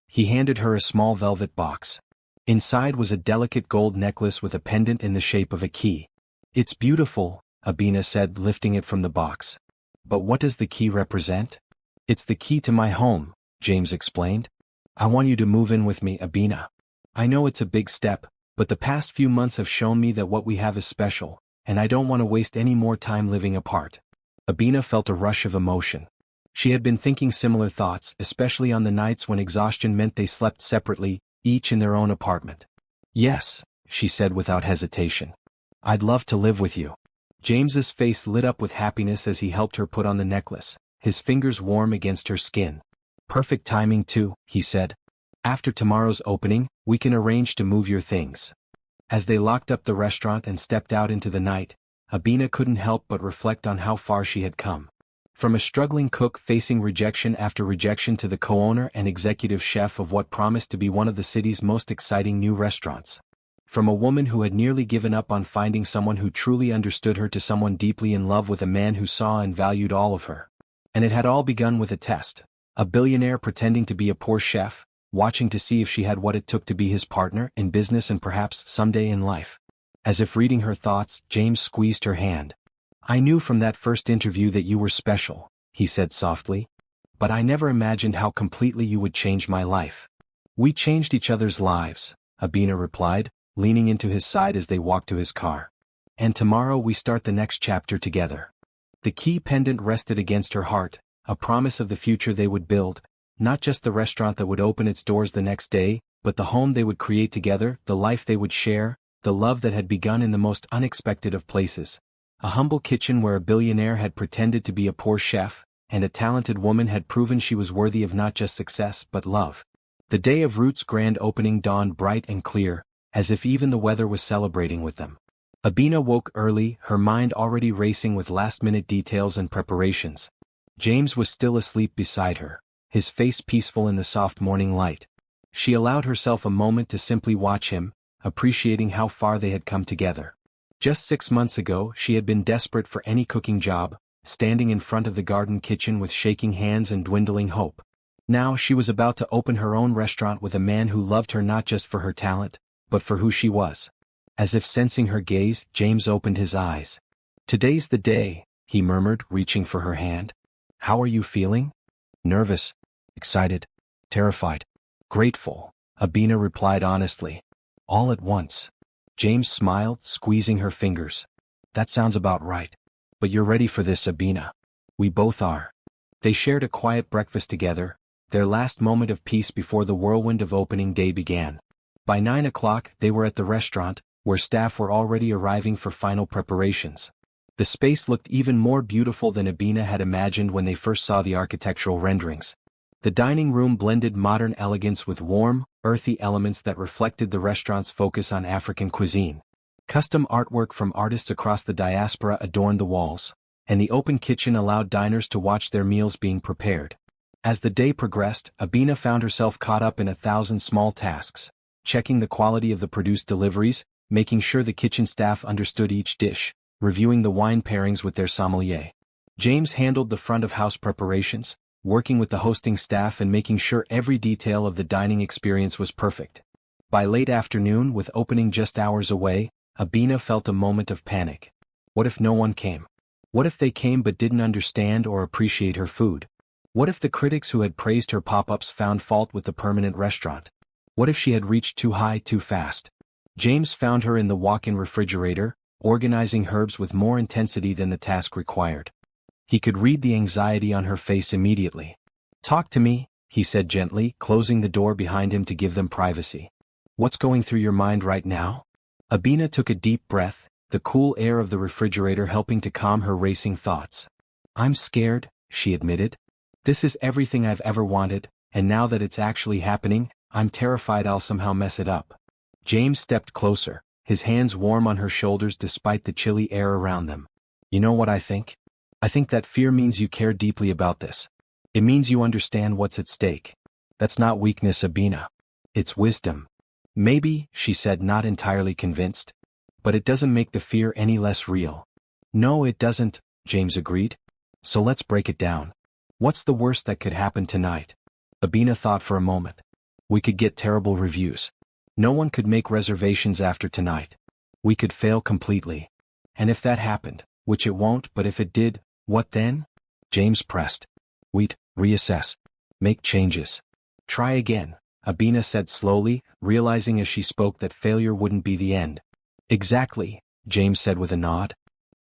He handed her a small velvet box. Inside was a delicate gold necklace with a pendant in the shape of a key. It's beautiful, Abina said, lifting it from the box. But what does the key represent? It's the key to my home, James explained. I want you to move in with me, Abina. I know it's a big step, but the past few months have shown me that what we have is special, and I don't want to waste any more time living apart. Abina felt a rush of emotion. She had been thinking similar thoughts, especially on the nights when exhaustion meant they slept separately, each in their own apartment. Yes, she said without hesitation. I'd love to live with you. James's face lit up with happiness as he helped her put on the necklace, his fingers warm against her skin. Perfect timing too, he said. After tomorrow's opening, we can arrange to move your things. As they locked up the restaurant and stepped out into the night, Abina couldn't help but reflect on how far she had come. From a struggling cook facing rejection after rejection to the co-owner and executive chef of what promised to be one of the city's most exciting new restaurants. From a woman who had nearly given up on finding someone who truly understood her to someone deeply in love with a man who saw and valued all of her. And it had all begun with a test. A billionaire pretending to be a poor chef, watching to see if she had what it took to be his partner in business and perhaps someday in life. As if reading her thoughts, James squeezed her hand. I knew from that first interview that you were special, he said softly. But I never imagined how completely you would change my life. We changed each other's lives, Abina replied, leaning into his side as they walked to his car. And tomorrow we start the next chapter together. The key pendant rested against her heart, a promise of the future they would build, not just the restaurant that would open its doors the next day, but the home they would create together, the life they would share, the love that had begun in the most unexpected of places. A humble kitchen where a billionaire had pretended to be a poor chef, and a talented woman had proven she was worthy of not just success but love. The day of Root's grand opening dawned bright and clear, as if even the weather was celebrating with them. Abina woke early, her mind already racing with last-minute details and preparations. James was still asleep beside her, his face peaceful in the soft morning light. She allowed herself a moment to simply watch him, appreciating how far they had come together. Just 6 months ago, she had been desperate for any cooking job, standing in front of the garden kitchen with shaking hands and dwindling hope. Now she was about to open her own restaurant with a man who loved her not just for her talent, but for who she was. As if sensing her gaze, James opened his eyes. Today's the day, he murmured, reaching for her hand. How are you feeling? Nervous, excited, terrified, grateful, Abina replied honestly. All at once. James smiled, squeezing her fingers. That sounds about right. But you're ready for this, Abina. We both are. They shared a quiet breakfast together, their last moment of peace before the whirlwind of opening day began. By 9 o'clock, they were at the restaurant, where staff were already arriving for final preparations. The space looked even more beautiful than Abina had imagined when they first saw the architectural renderings. The dining room blended modern elegance with warm, earthy elements that reflected the restaurant's focus on African cuisine. Custom artwork from artists across the diaspora adorned the walls, and the open kitchen allowed diners to watch their meals being prepared. As the day progressed, Abina found herself caught up in 1,000 small tasks, checking the quality of the produced deliveries, making sure the kitchen staff understood each dish, reviewing the wine pairings with their sommelier. James handled the front-of-house preparations, working with the hosting staff and making sure every detail of the dining experience was perfect. By late afternoon, with opening just hours away, Abina felt a moment of panic. What if no one came? What if they came but didn't understand or appreciate her food? What if the critics who had praised her pop-ups found fault with the permanent restaurant? What if she had reached too high too fast? James found her in the walk-in refrigerator, organizing herbs with more intensity than the task required. He could read the anxiety on her face immediately. Talk to me, he said gently, closing the door behind him to give them privacy. What's going through your mind right now? Abina took a deep breath, the cool air of the refrigerator helping to calm her racing thoughts. I'm scared, she admitted. This is everything I've ever wanted, and now that it's actually happening, I'm terrified I'll somehow mess it up. James stepped closer, his hands warm on her shoulders despite the chilly air around them. You know what I think? I think that fear means you care deeply about this. It means you understand what's at stake. That's not weakness, Abina. It's wisdom. Maybe, she said, not entirely convinced. But it doesn't make the fear any less real. No, it doesn't, James agreed. So let's break it down. What's the worst that could happen tonight? Abina thought for a moment. We could get terrible reviews. No one could make reservations after tonight. We could fail completely. And if that happened, which it won't, but if it did, what then? James pressed. We'd reassess. Make changes. Try again, Abina said slowly, realizing as she spoke that failure wouldn't be the end. Exactly, James said with a nod.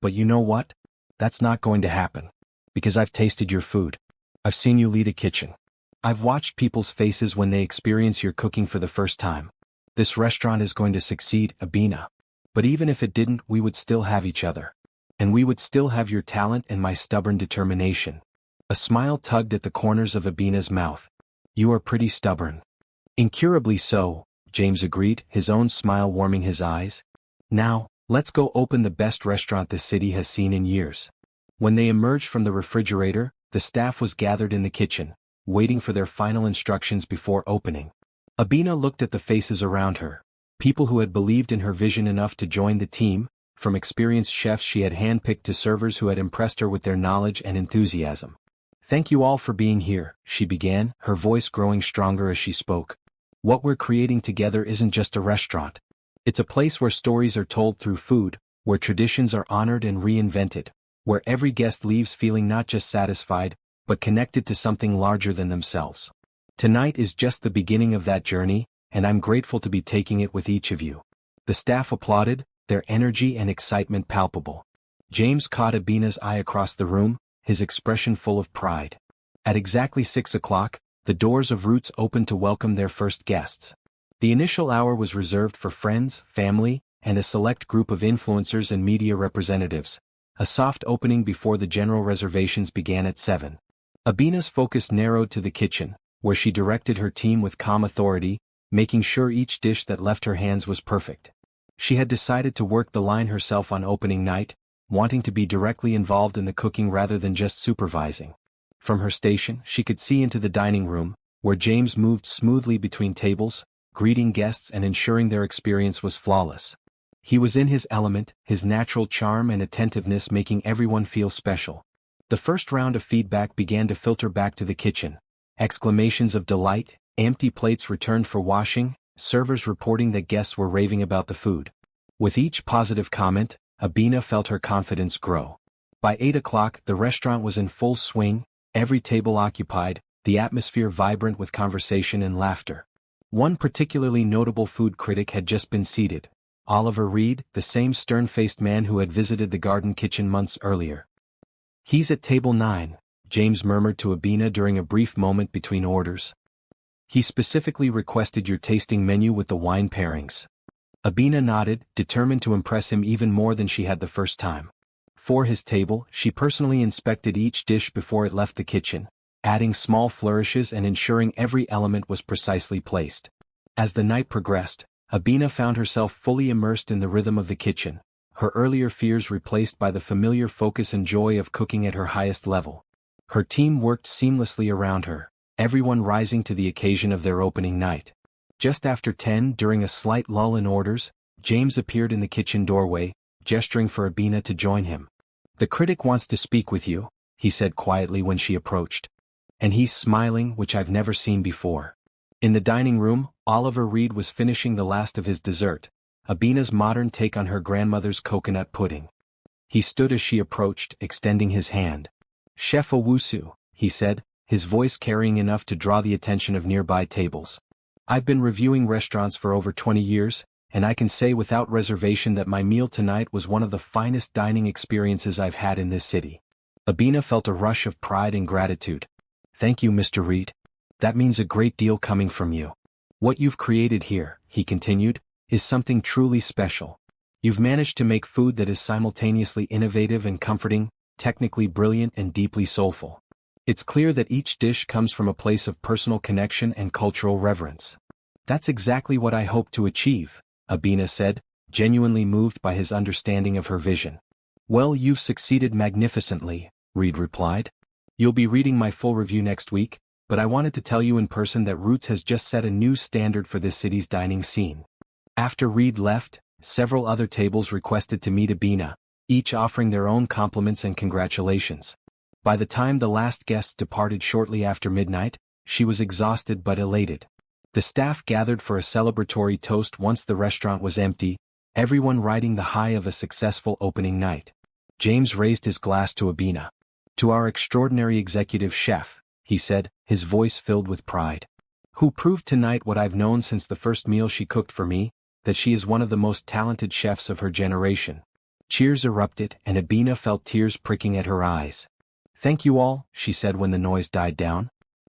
But you know what? That's not going to happen. Because I've tasted your food. I've seen you lead a kitchen. I've watched people's faces when they experience your cooking for the first time. This restaurant is going to succeed, Abina. But even if it didn't, we would still have each other. And we would still have your talent and my stubborn determination. A smile tugged at the corners of Abina's mouth. You are pretty stubborn. Incurably so, James agreed, his own smile warming his eyes. Now, let's go open the best restaurant this city has seen in years. When they emerged from the refrigerator, the staff was gathered in the kitchen, waiting for their final instructions before opening. Abina looked at the faces around her, people who had believed in her vision enough to join the team, from experienced chefs she had handpicked to servers who had impressed her with their knowledge and enthusiasm. Thank you all for being here, she began, her voice growing stronger as she spoke. What we're creating together isn't just a restaurant. It's a place where stories are told through food, where traditions are honored and reinvented, where every guest leaves feeling not just satisfied, but connected to something larger than themselves. Tonight is just the beginning of that journey, and I'm grateful to be taking it with each of you. The staff applauded, their energy and excitement palpable. James caught Abina's eye across the room, his expression full of pride. At exactly 6 o'clock, the doors of Roots opened to welcome their first guests. The initial hour was reserved for friends, family, and a select group of influencers and media representatives. A soft opening before the general reservations began at 7. Abina's focus narrowed to the kitchen, where she directed her team with calm authority, making sure each dish that left her hands was perfect. She had decided to work the line herself on opening night, wanting to be directly involved in the cooking rather than just supervising. From her station, she could see into the dining room, where James moved smoothly between tables, greeting guests and ensuring their experience was flawless. He was in his element, his natural charm and attentiveness making everyone feel special. The first round of feedback began to filter back to the kitchen. Exclamations of delight, empty plates returned for washing, servers reporting that guests were raving about the food. With each positive comment, Abina felt her confidence grow. By 8 o'clock, the restaurant was in full swing, every table occupied, the atmosphere vibrant with conversation and laughter. One particularly notable food critic had just been seated. Oliver Reed, the same stern-faced man who had visited the garden kitchen months earlier. He's at table 9, James murmured to Abina during a brief moment between orders. He specifically requested your tasting menu with the wine pairings. Abina nodded, determined to impress him even more than she had the first time. For his table, she personally inspected each dish before it left the kitchen, adding small flourishes and ensuring every element was precisely placed. As the night progressed, Abina found herself fully immersed in the rhythm of the kitchen, her earlier fears replaced by the familiar focus and joy of cooking at her highest level. Her team worked seamlessly around her, everyone rising to the occasion of their opening night. Just after 10, during a slight lull in orders, James appeared in the kitchen doorway, gesturing for Abina to join him. The critic wants to speak with you, he said quietly when she approached. And he's smiling, which I've never seen before. In the dining room, Oliver Reed was finishing the last of his dessert, Abina's modern take on her grandmother's coconut pudding. He stood as she approached, extending his hand. Chef Owusu, he said, his voice carrying enough to draw the attention of nearby tables. I've been reviewing restaurants for over 20 years, and I can say without reservation that my meal tonight was one of the finest dining experiences I've had in this city. Abina felt a rush of pride and gratitude. Thank you, Mr. Reed. That means a great deal coming from you. What you've created here, he continued, is something truly special. You've managed to make food that is simultaneously innovative and comforting, technically brilliant and deeply soulful. It's clear that each dish comes from a place of personal connection and cultural reverence. That's exactly what I hope to achieve, Abina said, genuinely moved by his understanding of her vision. Well, you've succeeded magnificently, Reed replied. "You'll be reading my full review next week, but I wanted to tell you in person that Roots has just set a new standard for this city's dining scene." After Reed left, several other tables requested to meet Abina, each offering their own compliments and congratulations. By the time the last guest departed shortly after midnight, she was exhausted but elated. The staff gathered for a celebratory toast once the restaurant was empty, everyone riding the high of a successful opening night. James raised his glass to Abina. "To our extraordinary executive chef," he said, his voice filled with pride, "who proved tonight what I've known since the first meal she cooked for me, that she is one of the most talented chefs of her generation." Cheers erupted, and Abina felt tears pricking at her eyes. "Thank you all," she said when the noise died down.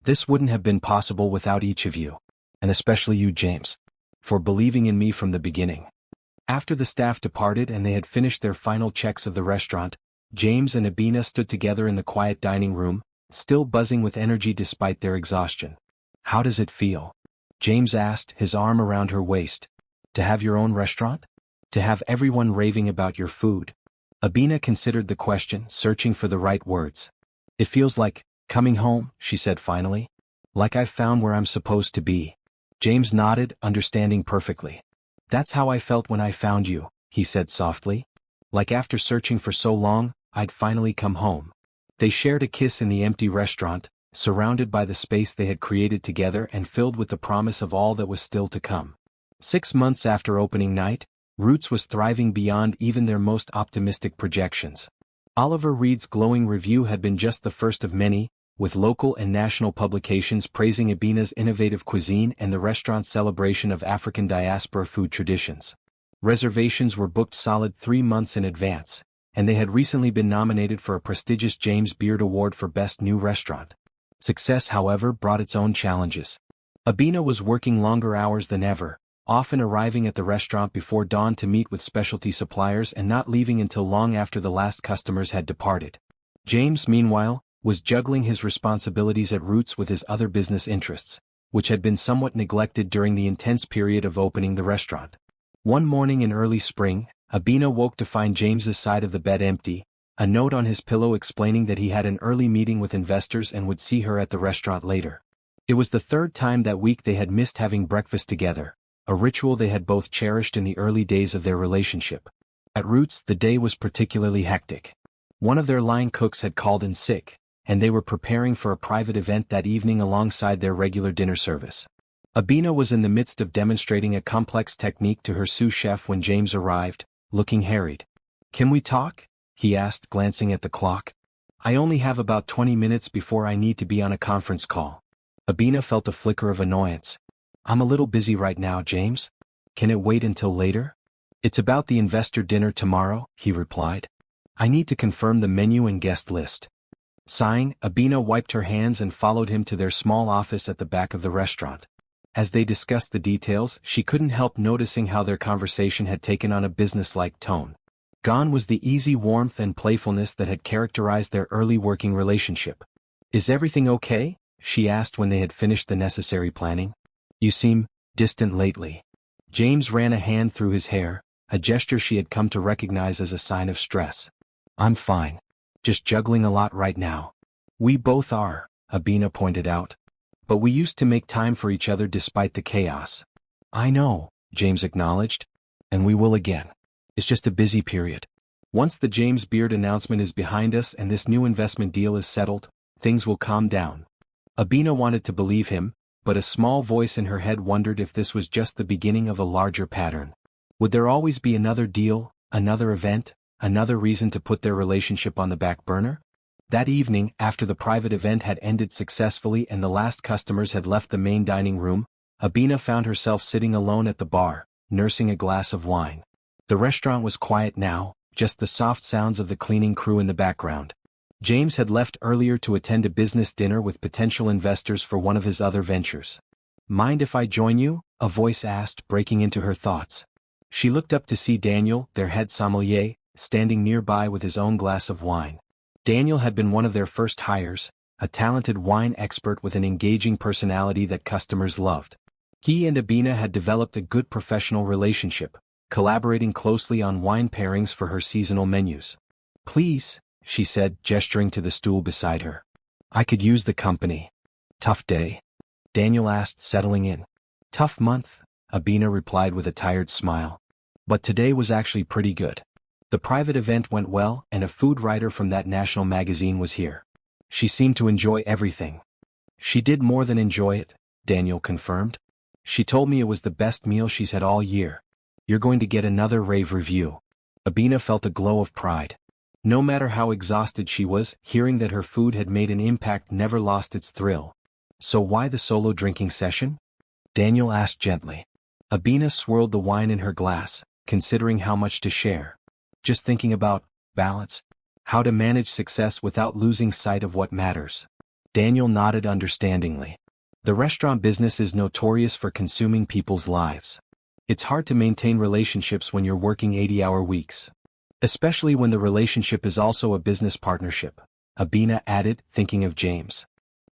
"This wouldn't have been possible without each of you. And especially you, James, for believing in me from the beginning." After the staff departed and they had finished their final checks of the restaurant, James and Abina stood together in the quiet dining room, still buzzing with energy despite their exhaustion. "How does it feel?" James asked, his arm around her waist. "To have your own restaurant? To have everyone raving about your food?" Abina considered the question, searching for the right words. "It feels like coming home," she said finally. "Like I've found where I'm supposed to be." James nodded, understanding perfectly. "That's how I felt when I found you," he said softly. "Like after searching for so long, I'd finally come home." They shared a kiss in the empty restaurant, surrounded by the space they had created together and filled with the promise of all that was still to come. 6 months after opening night, Roots was thriving beyond even their most optimistic projections. Oliver Reed's glowing review had been just the first of many, with local and national publications praising Abina's innovative cuisine and the restaurant's celebration of African diaspora food traditions. Reservations were booked solid 3 months in advance, and they had recently been nominated for a prestigious James Beard Award for Best New Restaurant. Success, however, brought its own challenges. Abina was working longer hours than ever, often arriving at the restaurant before dawn to meet with specialty suppliers and not leaving until long after the last customers had departed. James, meanwhile, was juggling his responsibilities at Roots with his other business interests, which had been somewhat neglected during the intense period of opening the restaurant. One morning in early spring, Abina woke to find James's side of the bed empty, a note on his pillow explaining that he had an early meeting with investors and would see her at the restaurant later. It was the third time that week they had missed having breakfast together, a ritual they had both cherished in the early days of their relationship. At Roots, the day was particularly hectic. One of their line cooks had called in sick, and they were preparing for a private event that evening alongside their regular dinner service. Abina was in the midst of demonstrating a complex technique to her sous chef when James arrived, looking harried. "Can we talk?" he asked, glancing at the clock. "I only have about 20 minutes before I need to be on a conference call." Abina felt a flicker of annoyance. "I'm a little busy right now, James. Can it wait until later?" "It's about the investor dinner tomorrow," he replied. "I need to confirm the menu and guest list." Sighing, Abina wiped her hands and followed him to their small office at the back of the restaurant. As they discussed the details, she couldn't help noticing how their conversation had taken on a businesslike tone. Gone was the easy warmth and playfulness that had characterized their early working relationship. "Is everything okay?" she asked when they had finished the necessary planning. "You seem distant lately." James ran a hand through his hair, a gesture she had come to recognize as a sign of stress. "I'm fine. Just juggling a lot right now." "We both are," Abina pointed out. "But we used to make time for each other despite the chaos." "I know," James acknowledged. "And we will again. It's just a busy period. Once the James Beard announcement is behind us and this new investment deal is settled, things will calm down." Abina wanted to believe him, but a small voice in her head wondered if this was just the beginning of a larger pattern. Would there always be another deal, another event, another reason to put their relationship on the back burner? That evening, after the private event had ended successfully and the last customers had left the main dining room, Abina found herself sitting alone at the bar, nursing a glass of wine. The restaurant was quiet now, just the soft sounds of the cleaning crew in the background. James had left earlier to attend a business dinner with potential investors for one of his other ventures. "Mind if I join you?" a voice asked, breaking into her thoughts. She looked up to see Daniel, their head sommelier, standing nearby with his own glass of wine. Daniel had been one of their first hires, a talented wine expert with an engaging personality that customers loved. He and Abina had developed a good professional relationship, collaborating closely on wine pairings for her seasonal menus. "Please," she said, gesturing to the stool beside her. I could use the company. Tough day? Daniel asked, settling in. Tough month, Abina replied with a tired smile. But today was actually pretty good. The private event went well, and a food writer from that national magazine was here. She seemed to enjoy everything. She did more than enjoy it, Daniel confirmed. She told me it was the best meal she's had all year. You're going to get another rave review. Abina felt a glow of pride. No matter how exhausted she was, hearing that her food had made an impact never lost its thrill. So why the solo drinking session? Daniel asked gently. Abina swirled the wine in her glass, considering how much to share. Just thinking about balance, how to manage success without losing sight of what matters. Daniel nodded understandingly. The restaurant business is notorious for consuming people's lives. It's hard to maintain relationships when you're working 80-hour weeks. Especially when the relationship is also a business partnership, Abina added, thinking of James.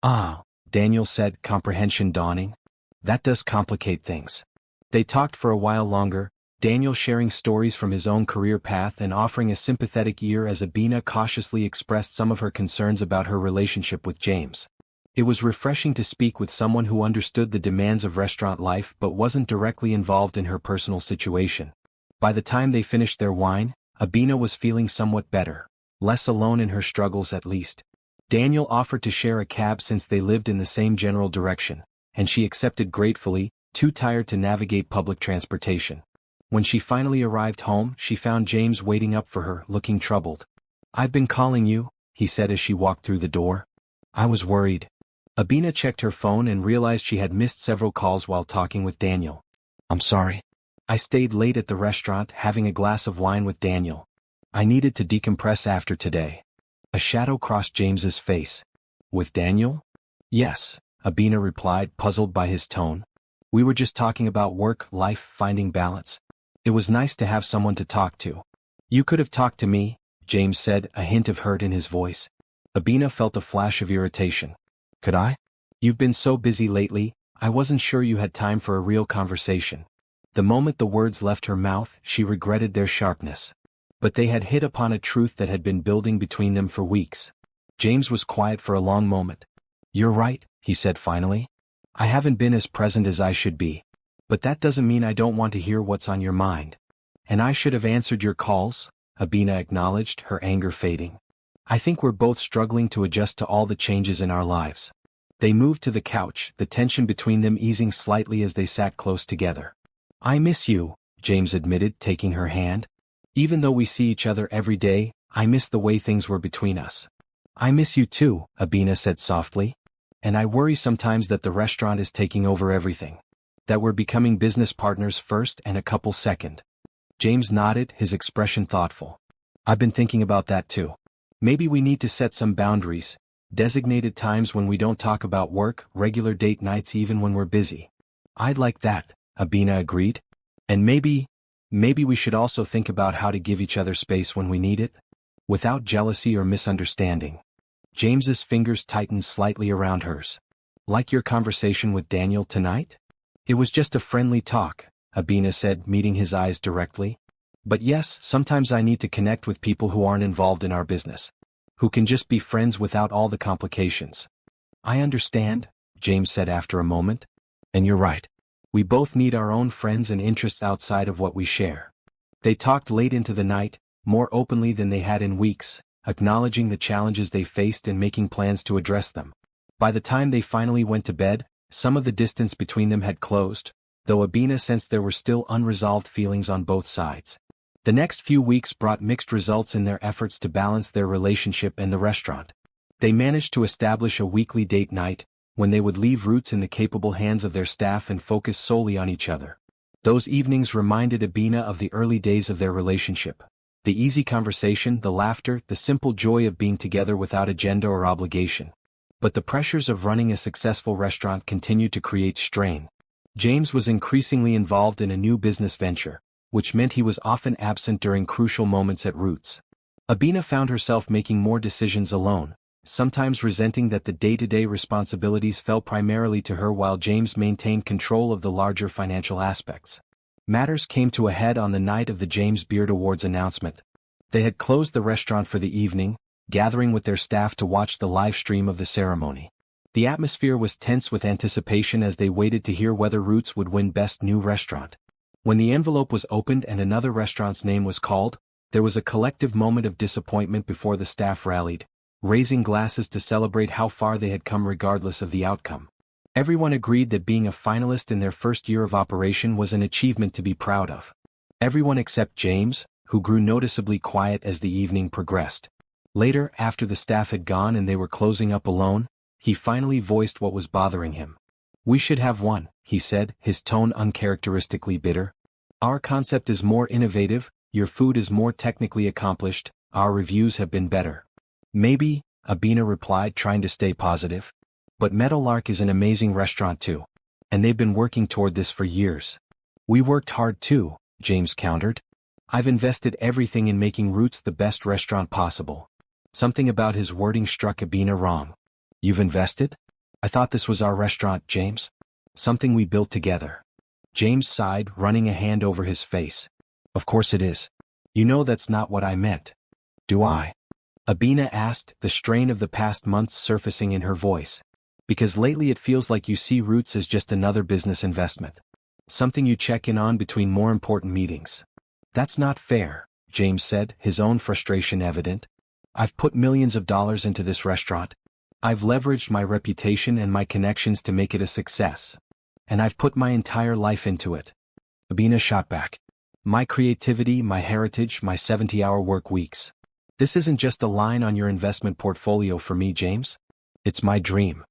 Ah, Daniel said, comprehension dawning. That does complicate things. They talked for a while longer, Daniel sharing stories from his own career path and offering a sympathetic ear as Abina cautiously expressed some of her concerns about her relationship with James. It was refreshing to speak with someone who understood the demands of restaurant life but wasn't directly involved in her personal situation. By the time they finished their wine, Abina was feeling somewhat better, less alone in her struggles at least. Daniel offered to share a cab since they lived in the same general direction, and she accepted gratefully, too tired to navigate public transportation. When she finally arrived home, she found James waiting up for her, looking troubled. I've been calling you, he said as she walked through the door. I was worried. Abina checked her phone and realized she had missed several calls while talking with Daniel. I'm sorry. I stayed late at the restaurant having a glass of wine with Daniel. I needed to decompress after today. A shadow crossed James's face. With Daniel? Yes, Abina replied, puzzled by his tone. We were just talking about work, life, finding balance. It was nice to have someone to talk to. You could have talked to me, James said, a hint of hurt in his voice. Abina felt a flash of irritation. Could I? You've been so busy lately, I wasn't sure you had time for a real conversation. The moment the words left her mouth, she regretted their sharpness. But they had hit upon a truth that had been building between them for weeks. James was quiet for a long moment. You're right, he said finally. I haven't been as present as I should be. But that doesn't mean I don't want to hear what's on your mind. And I should have answered your calls, Abina acknowledged, her anger fading. I think we're both struggling to adjust to all the changes in our lives. They moved to the couch, the tension between them easing slightly as they sat close together. I miss you, James admitted, taking her hand. Even though we see each other every day, I miss the way things were between us. I miss you too, Abina said softly. And I worry sometimes that the restaurant is taking over everything. That we're becoming business partners first and a couple second. James nodded, his expression thoughtful. I've been thinking about that too. Maybe we need to set some boundaries, designated times when we don't talk about work, regular date nights even when we're busy. I'd like that, Abina agreed. And maybe we should also think about how to give each other space when we need it, without jealousy or misunderstanding. James's fingers tightened slightly around hers. Like your conversation with Daniel tonight? It was just a friendly talk, Abina said, meeting his eyes directly. But yes, sometimes I need to connect with people who aren't involved in our business. Who can just be friends without all the complications. I understand, James said after a moment. And you're right. We both need our own friends and interests outside of what we share. They talked late into the night, more openly than they had in weeks, acknowledging the challenges they faced and making plans to address them. By the time they finally went to bed, some of the distance between them had closed, though Abina sensed there were still unresolved feelings on both sides. The next few weeks brought mixed results in their efforts to balance their relationship and the restaurant. They managed to establish a weekly date night, when they would leave roots in the capable hands of their staff and focus solely on each other. Those evenings reminded Abina of the early days of their relationship. The easy conversation, the laughter, the simple joy of being together without agenda or obligation. But the pressures of running a successful restaurant continued to create strain. James was increasingly involved in a new business venture, which meant he was often absent during crucial moments at Roots. Abina found herself making more decisions alone, sometimes resenting that the day-to-day responsibilities fell primarily to her while James maintained control of the larger financial aspects. Matters came to a head on the night of the James Beard Awards announcement. They had closed the restaurant for the evening, gathering with their staff to watch the live stream of the ceremony. The atmosphere was tense with anticipation as they waited to hear whether Roots would win Best New Restaurant. When the envelope was opened and another restaurant's name was called, there was a collective moment of disappointment before the staff rallied, raising glasses to celebrate how far they had come regardless of the outcome. Everyone agreed that being a finalist in their first year of operation was an achievement to be proud of. Everyone except James, who grew noticeably quiet as the evening progressed. Later, after the staff had gone and they were closing up alone, he finally voiced what was bothering him. "We should have won," he said, his tone uncharacteristically bitter. "Our concept is more innovative, your food is more technically accomplished, our reviews have been better." "Maybe," Abina replied, trying to stay positive. "But Meadowlark is an amazing restaurant too. And they've been working toward this for years." "We worked hard too," James countered. "I've invested everything in making Roots the best restaurant possible." Something about his wording struck Abina wrong. "You've invested? I thought this was our restaurant, James. Something we built together." James sighed, running a hand over his face. "Of course it is. You know that's not what I meant." "Do I?" Abina asked, the strain of the past months surfacing in her voice. "Because lately it feels like you see Roots as just another business investment. Something you check in on between more important meetings." "That's not fair," James said, his own frustration evident. "I've put millions of dollars into this restaurant. I've leveraged my reputation and my connections to make it a success. And I've put my entire life into it." Abina shot back. "My creativity, my heritage, my 70-hour work weeks. This isn't just a line on your investment portfolio for me, James. It's my dream."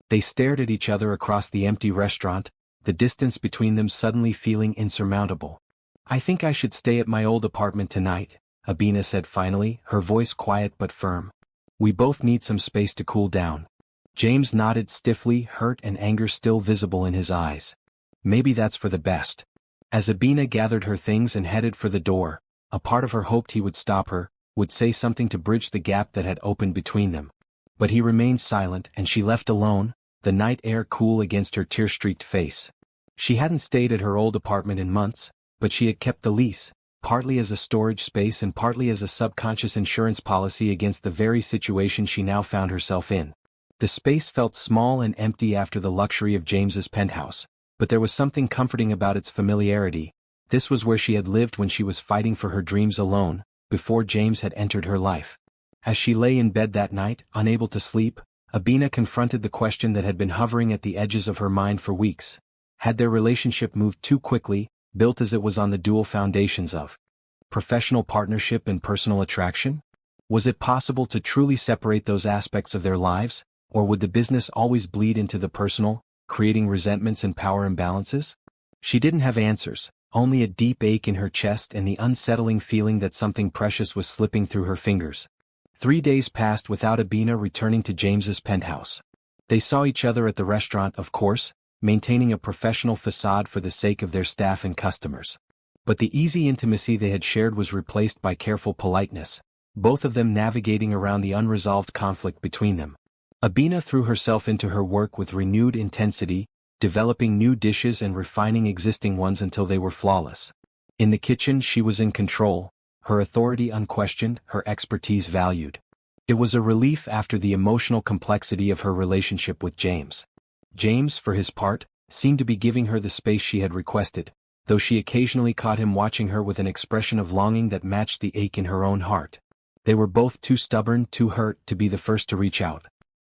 They stared at each other across the empty restaurant, the distance between them suddenly feeling insurmountable. "I think I should stay at my old apartment tonight," Abina said finally, her voice quiet but firm. "We both need some space to cool down." James nodded stiffly, hurt and anger still visible in his eyes. "Maybe that's for the best." As Abina gathered her things and headed for the door, a part of her hoped he would stop her, would say something to bridge the gap that had opened between them. But he remained silent and she left alone, the night air cool against her tear-streaked face. She hadn't stayed at her old apartment in months, but she had kept the lease, partly as a storage space and partly as a subconscious insurance policy against the very situation she now found herself in. The space felt small and empty after the luxury of James's penthouse, but there was something comforting about its familiarity. This was where she had lived when she was fighting for her dreams alone, before James had entered her life. As she lay in bed that night, unable to sleep, Abina confronted the question that had been hovering at the edges of her mind for weeks. Had their relationship moved too quickly, built as it was on the dual foundations of professional partnership and personal attraction? Was it possible to truly separate those aspects of their lives, or would the business always bleed into the personal, creating resentments and power imbalances? She didn't have answers, only a deep ache in her chest and the unsettling feeling that something precious was slipping through her fingers. 3 days passed without Abina returning to James's penthouse. They saw each other at the restaurant, of course, maintaining a professional facade for the sake of their staff and customers. But the easy intimacy they had shared was replaced by careful politeness, both of them navigating around the unresolved conflict between them. Abina threw herself into her work with renewed intensity, developing new dishes and refining existing ones until they were flawless. In the kitchen she was in control, her authority unquestioned, her expertise valued. It was a relief after the emotional complexity of her relationship with James. James, for his part, seemed to be giving her the space she had requested, though she occasionally caught him watching her with an expression of longing that matched the ache in her own heart. They were both too stubborn, too hurt, to be the first to reach out.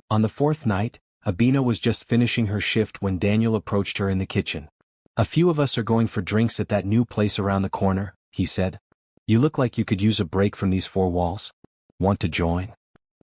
On the fourth night, Abina was just finishing her shift when Daniel approached her in the kitchen. "A few of us are going for drinks at that new place around the corner," he said. "You look like you could use a break from these four walls. Want to join?"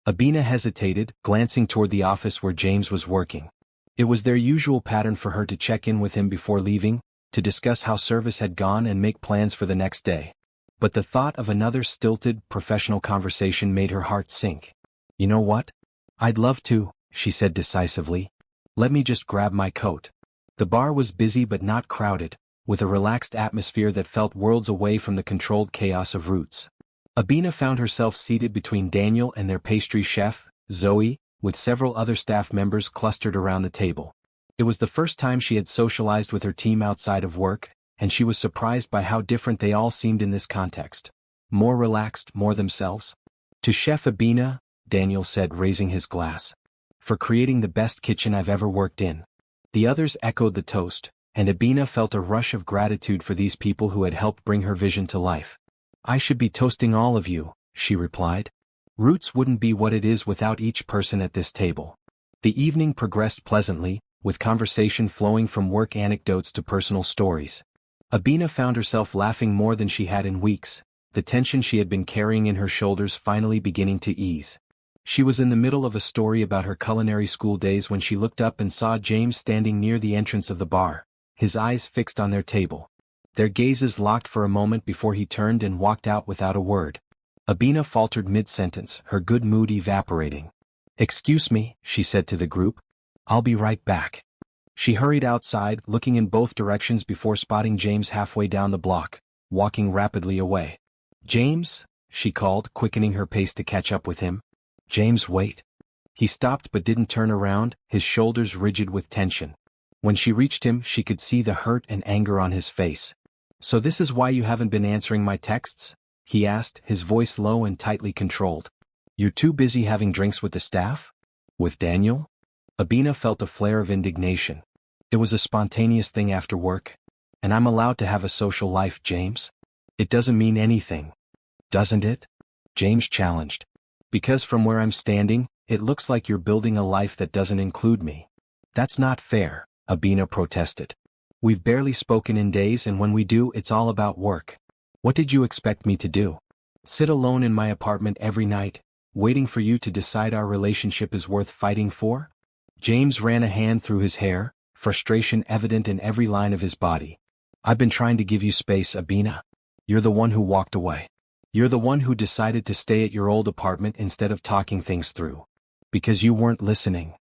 Abina hesitated, glancing toward the office where James was working. It was their usual pattern for her to check in with him before leaving, to discuss how service had gone and make plans for the next day. But the thought of another stilted, professional conversation made her heart sink. "You know what? I'd love to," she said decisively. "Let me just grab my coat." The bar was busy but not crowded, with a relaxed atmosphere that felt worlds away from the controlled chaos of Roots. Abina found herself seated between Daniel and their pastry chef, Zoe, with several other staff members clustered around the table. It was the first time she had socialized with her team outside of work, and she was surprised by how different they all seemed in this context. More relaxed, more themselves. To Chef Abina, Daniel said, raising his glass. For creating the best kitchen I've ever worked in. The others echoed the toast, and Abina felt a rush of gratitude for these people who had helped bring her vision to life. I should be toasting all of you, she replied. Roots wouldn't be what it is without each person at this table. The evening progressed pleasantly, with conversation flowing from work anecdotes to personal stories. Abina found herself laughing more than she had in weeks, the tension she had been carrying in her shoulders finally beginning to ease. She was in the middle of a story about her culinary school days when she looked up and saw James standing near the entrance of the bar, his eyes fixed on their table. Their gazes locked for a moment before he turned and walked out without a word. Abina faltered mid-sentence, her good mood evaporating. Excuse me, she said to the group. I'll be right back. She hurried outside, looking in both directions before spotting James halfway down the block, walking rapidly away. James, she called, quickening her pace to catch up with him. James, wait. He stopped but didn't turn around, his shoulders rigid with tension. When she reached him, she could see the hurt and anger on his face. So this is why you haven't been answering my texts? He asked, his voice low and tightly controlled. You're too busy having drinks with the staff? With Daniel? Abina felt a flare of indignation. It was a spontaneous thing after work. And I'm allowed to have a social life, James? It doesn't mean anything. Doesn't it? James challenged. Because from where I'm standing, it looks like you're building a life that doesn't include me. That's not fair, Abina protested. We've barely spoken in days, and when we do, it's all about work. What did you expect me to do? Sit alone in my apartment every night, waiting for you to decide our relationship is worth fighting for? James ran a hand through his hair, frustration evident in every line of his body. I've been trying to give you space, Abina. You're the one who walked away. You're the one who decided to stay at your old apartment instead of talking things through. Because you weren't listening.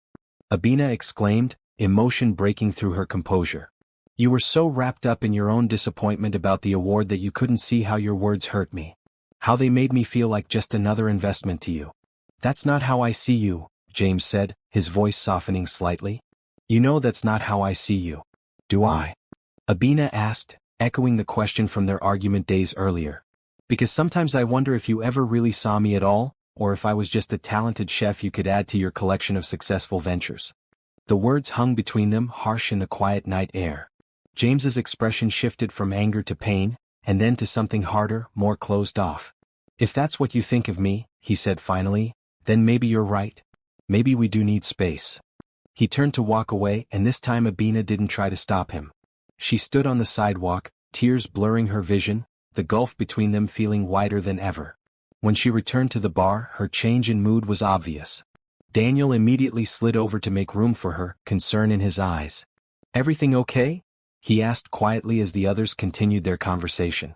Abina exclaimed, emotion breaking through her composure. You were so wrapped up in your own disappointment about the award that you couldn't see how your words hurt me. How they made me feel like just another investment to you. That's not how I see you, James said, his voice softening slightly. You know that's not how I see you. Do I? Abina asked, echoing the question from their argument days earlier. Because sometimes I wonder if you ever really saw me at all, or if I was just a talented chef you could add to your collection of successful ventures. The words hung between them, harsh in the quiet night air. James's expression shifted from anger to pain, and then to something harder, more closed off. If that's what you think of me, he said finally, then maybe you're right. Maybe we do need space. He turned to walk away, and this time Abina didn't try to stop him. She stood on the sidewalk, tears blurring her vision, the gulf between them feeling wider than ever. When she returned to the bar, her change in mood was obvious. Daniel immediately slid over to make room for her, concern in his eyes. Everything okay? He asked quietly as the others continued their conversation.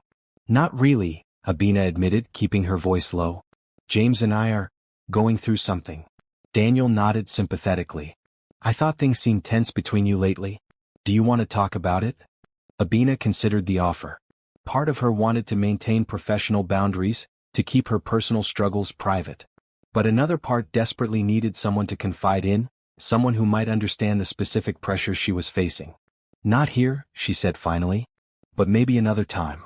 Not really, Abina admitted, keeping her voice low. James and I are going through something. Daniel nodded sympathetically. I thought things seemed tense between you lately. Do you want to talk about it? Abina considered the offer. Part of her wanted to maintain professional boundaries, to keep her personal struggles private. But another part desperately needed someone to confide in, someone who might understand the specific pressures she was facing. Not here, she said finally. But maybe another time.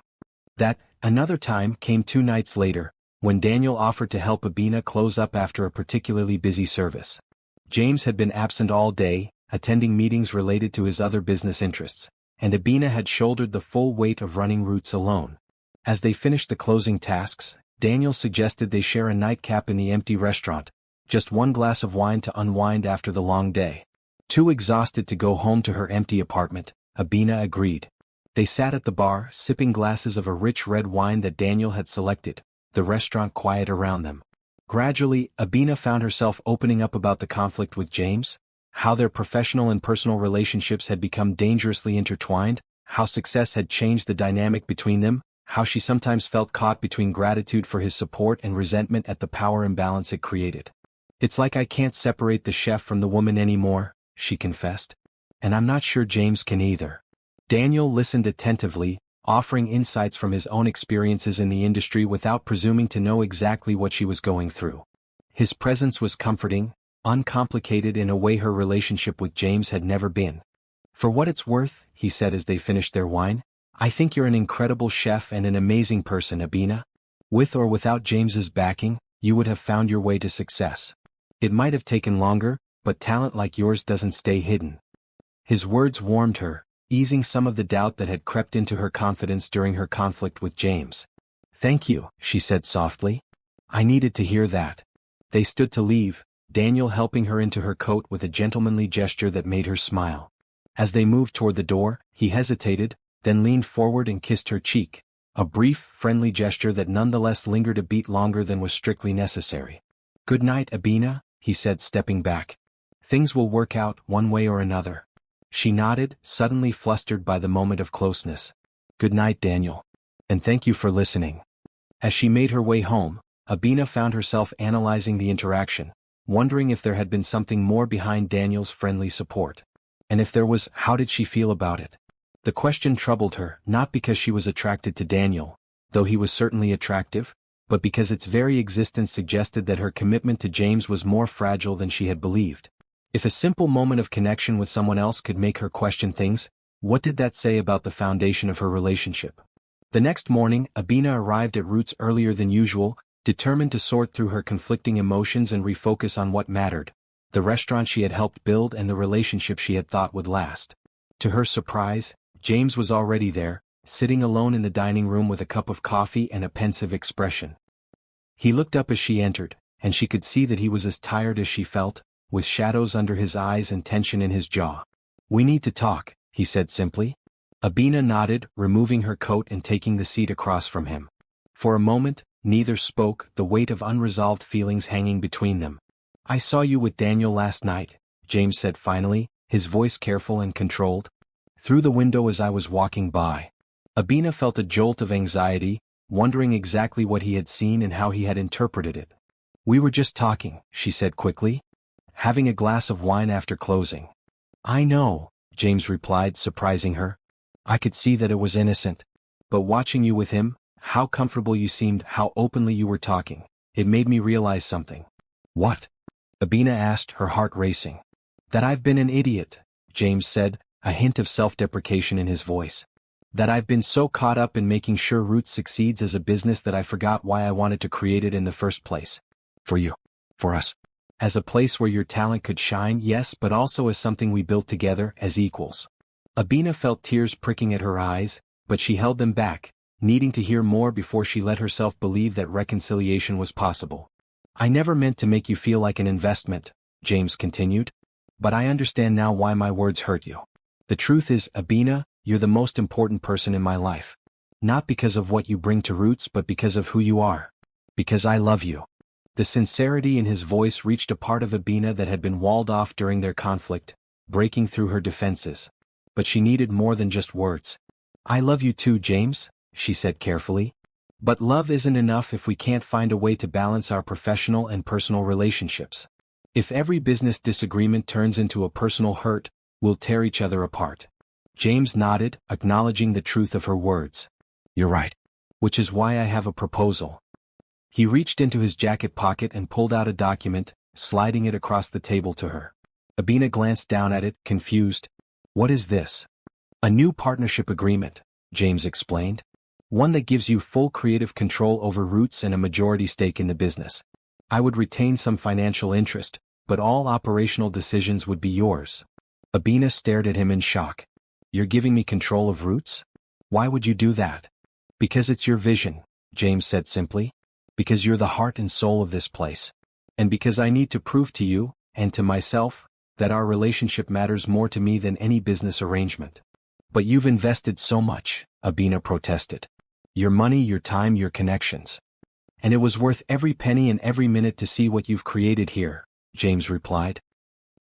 That another time came 2 nights later, when Daniel offered to help Abina close up after a particularly busy service. James had been absent all day, attending meetings related to his other business interests, and Abina had shouldered the full weight of running Roots alone. As they finished the closing tasks, Daniel suggested they share a nightcap in the empty restaurant, just 1 glass of wine to unwind after the long day. Too exhausted to go home to her empty apartment, Abina agreed. They sat at the bar, sipping glasses of a rich red wine that Daniel had selected, the restaurant quiet around them. Gradually, Abina found herself opening up about the conflict with James, how their professional and personal relationships had become dangerously intertwined, how success had changed the dynamic between them, how she sometimes felt caught between gratitude for his support and resentment at the power imbalance it created. It's like I can't separate the chef from the woman anymore, she confessed. And I'm not sure James can either. Daniel listened attentively, offering insights from his own experiences in the industry without presuming to know exactly what she was going through. His presence was comforting, uncomplicated in a way her relationship with James had never been. For what it's worth, he said as they finished their wine, I think you're an incredible chef and an amazing person, Abina. With or without James's backing, you would have found your way to success. It might have taken longer, but talent like yours doesn't stay hidden. His words warmed her, easing some of the doubt that had crept into her confidence during her conflict with James. "Thank you," she said softly. "I needed to hear that." They stood to leave, Daniel helping her into her coat with a gentlemanly gesture that made her smile. As they moved toward the door, he hesitated, then leaned forward and kissed her cheek, a brief, friendly gesture that nonetheless lingered a beat longer than was strictly necessary. "Good night, Abina," he said, stepping back. "Things will work out one way or another." She nodded, suddenly flustered by the moment of closeness. "Good night, Daniel. And thank you for listening." As she made her way home, Abina found herself analyzing the interaction, wondering if there had been something more behind Daniel's friendly support. And if there was, how did she feel about it? The question troubled her, not because she was attracted to Daniel, though he was certainly attractive, but because its very existence suggested that her commitment to James was more fragile than she had believed. If a simple moment of connection with someone else could make her question things, what did that say about the foundation of her relationship? The next morning, Abina arrived at Roots earlier than usual, determined to sort through her conflicting emotions and refocus on what mattered: the restaurant she had helped build and the relationship she had thought would last. To her surprise, James was already there, sitting alone in the dining room with a cup of coffee and a pensive expression. He looked up as she entered, and she could see that he was as tired as she felt, with shadows under his eyes and tension in his jaw. "We need to talk," he said simply. Abina nodded, removing her coat and taking the seat across from him. For a moment, neither spoke, the weight of unresolved feelings hanging between them. "I saw you with Daniel last night," James said finally, his voice careful and controlled. "Through the window as I was walking by." Abina felt a jolt of anxiety, wondering exactly what he had seen and how he had interpreted it. "We were just talking," she said quickly. "Having a glass of wine after closing." "I know," James replied, surprising her. "I could see that it was innocent. But watching you with him, how comfortable you seemed, how openly you were talking, it made me realize something." "What?" Abina asked, her heart racing. "That I've been an idiot," James said, a hint of self-deprecation in his voice. "That I've been so caught up in making sure Roots succeeds as a business that I forgot why I wanted to create it in the first place. For you. For us. As a place where your talent could shine, yes, but also as something we built together, as equals." Abina felt tears pricking at her eyes, but she held them back, needing to hear more before she let herself believe that reconciliation was possible. "I never meant to make you feel like an investment," James continued. "But I understand now why my words hurt you. The truth is, Abina, you're the most important person in my life. Not because of what you bring to Roots, but because of who you are. Because I love you." The sincerity in his voice reached a part of Abina that had been walled off during their conflict, breaking through her defenses. But she needed more than just words. "I love you too, James," she said carefully. "But love isn't enough if we can't find a way to balance our professional and personal relationships. If every business disagreement turns into a personal hurt, we'll tear each other apart." James nodded, acknowledging the truth of her words. "You're right. Which is why I have a proposal." He reached into his jacket pocket and pulled out a document, sliding it across the table to her. Abina glanced down at it, confused. "What is this?" "A new partnership agreement," James explained. "One that gives you full creative control over Roots and a majority stake in the business. I would retain some financial interest, but all operational decisions would be yours." Abina stared at him in shock. "You're giving me control of Roots? Why would you do that?" "Because it's your vision," James said simply. "Because you're the heart and soul of this place. And because I need to prove to you, and to myself, that our relationship matters more to me than any business arrangement." "But you've invested so much," Abina protested. "Your money, your time, your connections. And it was worth every penny and every minute to see what you've created here," James replied.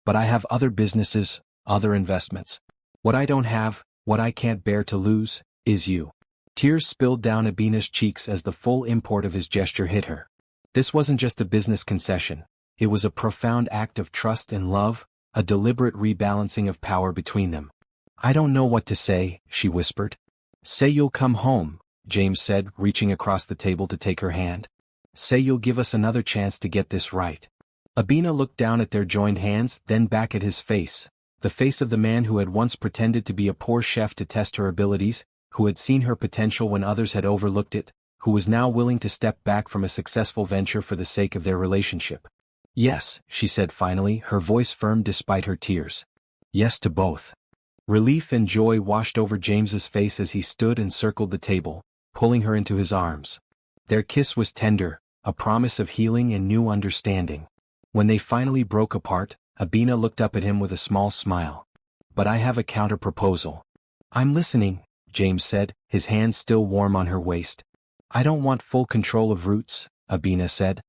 "But I have other businesses, other investments. What I don't have, what I can't bear to lose, is you." Tears spilled down Abina's cheeks as the full import of his gesture hit her. This wasn't just a business concession, it was a profound act of trust and love, a deliberate rebalancing of power between them. "I don't know what to say," she whispered. "Say you'll come home," James said, reaching across the table to take her hand. "Say you'll give us another chance to get this right." Abina looked down at their joined hands, then back at his face, the face of the man who had once pretended to be a poor chef to test her abilities, who had seen her potential when others had overlooked it, who was now willing to step back from a successful venture for the sake of their relationship. "Yes," she said finally, her voice firm despite her tears. "Yes to both." Relief and joy washed over James's face as he stood and circled the table, pulling her into his arms. Their kiss was tender, a promise of healing and new understanding. When they finally broke apart, Abina looked up at him with a small smile. "But I have a counter-proposal." "I'm listening," James said, his hands still warm on her waist. "I don't want full control of Roots," Abina said.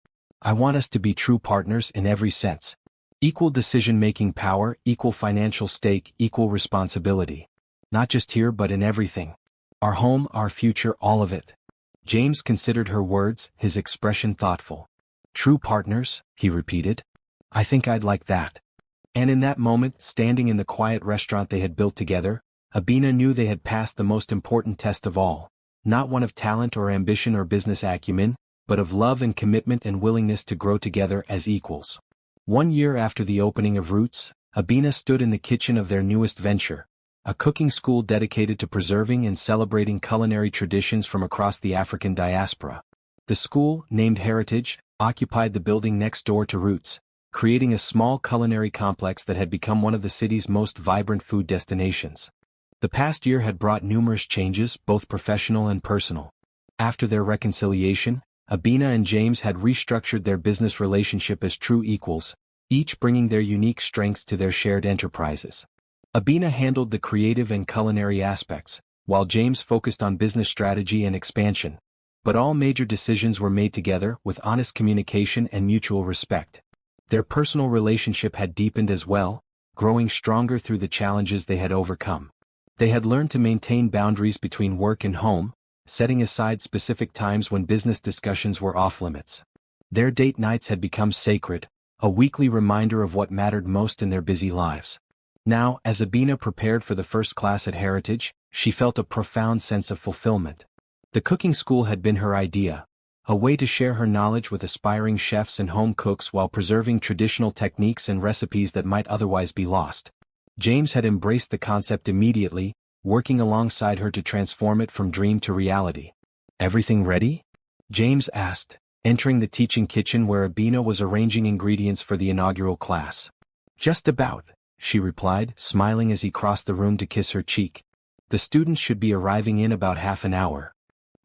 "I want us to be true partners in every sense. Equal decision-making power, equal financial stake, equal responsibility. Not just here but in everything. Our home, our future, all of it." James considered her words, his expression thoughtful. "True partners," he repeated. "I think I'd like that." And in that moment, standing in the quiet restaurant they had built together, Abina knew they had passed the most important test of all, not one of talent or ambition or business acumen, but of love and commitment and willingness to grow together as equals. 1 year after the opening of Roots, Abina stood in the kitchen of their newest venture, a cooking school dedicated to preserving and celebrating culinary traditions from across the African diaspora. The school, named Heritage, occupied the building next door to Roots, creating a small culinary complex that had become one of the city's most vibrant food destinations. The past year had brought numerous changes, both professional and personal. After their reconciliation, Abina and James had restructured their business relationship as true equals, each bringing their unique strengths to their shared enterprises. Abina handled the creative and culinary aspects, while James focused on business strategy and expansion. But all major decisions were made together with honest communication and mutual respect. Their personal relationship had deepened as well, growing stronger through the challenges they had overcome. They had learned to maintain boundaries between work and home, setting aside specific times when business discussions were off-limits. Their date nights had become sacred, a weekly reminder of what mattered most in their busy lives. Now, as Abina prepared for the first class at Heritage, she felt a profound sense of fulfillment. The cooking school had been her idea, a way to share her knowledge with aspiring chefs and home cooks while preserving traditional techniques and recipes that might otherwise be lost. James had embraced the concept immediately, working alongside her to transform it from dream to reality. "Everything ready?" James asked, entering the teaching kitchen where Abina was arranging ingredients for the inaugural class. "Just about," she replied, smiling as he crossed the room to kiss her cheek. "The students should be arriving in about half an hour."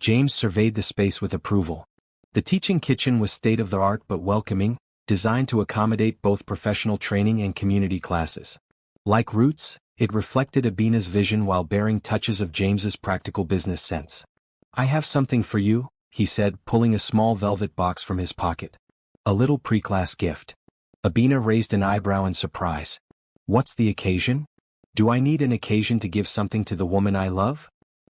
James surveyed the space with approval. The teaching kitchen was state-of-the-art but welcoming, designed to accommodate both professional training and community classes. Like Roots, it reflected Abina's vision while bearing touches of James's practical business sense. "I have something for you," he said, pulling a small velvet box from his pocket. "A little pre-class gift." Abina raised an eyebrow in surprise. "What's the occasion? Do I need an occasion to give something to the woman I love?"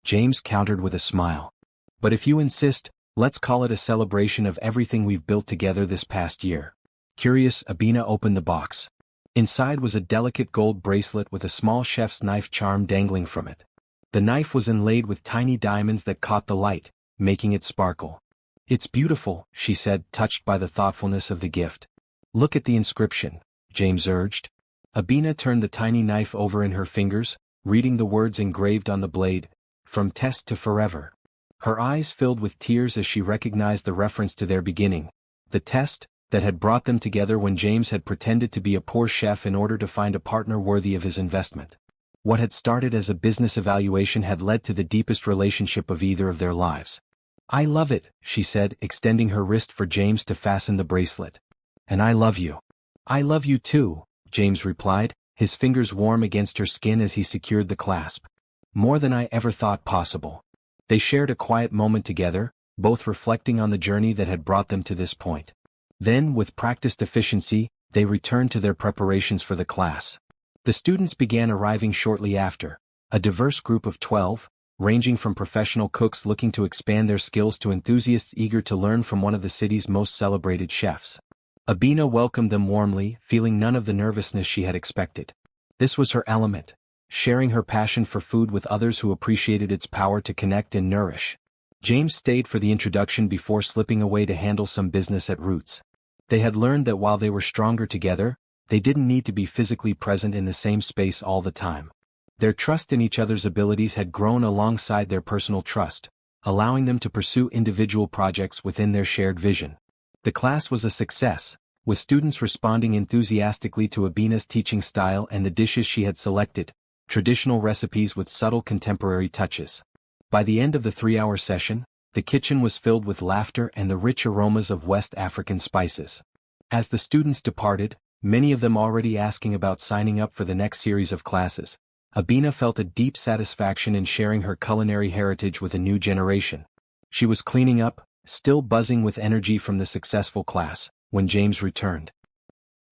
James countered with a smile. "But if you insist, let's call it a celebration of everything we've built together this past year." Curious, Abina opened the box. Inside was a delicate gold bracelet with a small chef's knife charm dangling from it. The knife was inlaid with tiny diamonds that caught the light, making it sparkle. "It's beautiful," she said, touched by the thoughtfulness of the gift. "Look at the inscription," James urged. Abina turned the tiny knife over in her fingers, reading the words engraved on the blade, "From test to forever." Her eyes filled with tears as she recognized the reference to their beginning, the test that had brought them together when James had pretended to be a poor chef in order to find a partner worthy of his investment. What had started as a business evaluation had led to the deepest relationship of either of their lives. "I love it," she said, extending her wrist for James to fasten the bracelet. "And I love you." "I love you too," James replied, his fingers warm against her skin as he secured the clasp. "More than I ever thought possible." They shared a quiet moment together, both reflecting on the journey that had brought them to this point. Then, with practiced efficiency, they returned to their preparations for the class. The students began arriving shortly after, a diverse group of 12, ranging from professional cooks looking to expand their skills to enthusiasts eager to learn from one of the city's most celebrated chefs. Abina welcomed them warmly, feeling none of the nervousness she had expected. This was her element, sharing her passion for food with others who appreciated its power to connect and nourish. James stayed for the introduction before slipping away to handle some business at Roots. They had learned that while they were stronger together, they didn't need to be physically present in the same space all the time. Their trust in each other's abilities had grown alongside their personal trust, allowing them to pursue individual projects within their shared vision. The class was a success, with students responding enthusiastically to Abina's teaching style and the dishes she had selected, traditional recipes with subtle contemporary touches. By the end of the 3-hour session, the kitchen was filled with laughter and the rich aromas of West African spices. As the students departed, many of them already asking about signing up for the next series of classes, Abina felt a deep satisfaction in sharing her culinary heritage with a new generation. She was cleaning up, still buzzing with energy from the successful class, when James returned.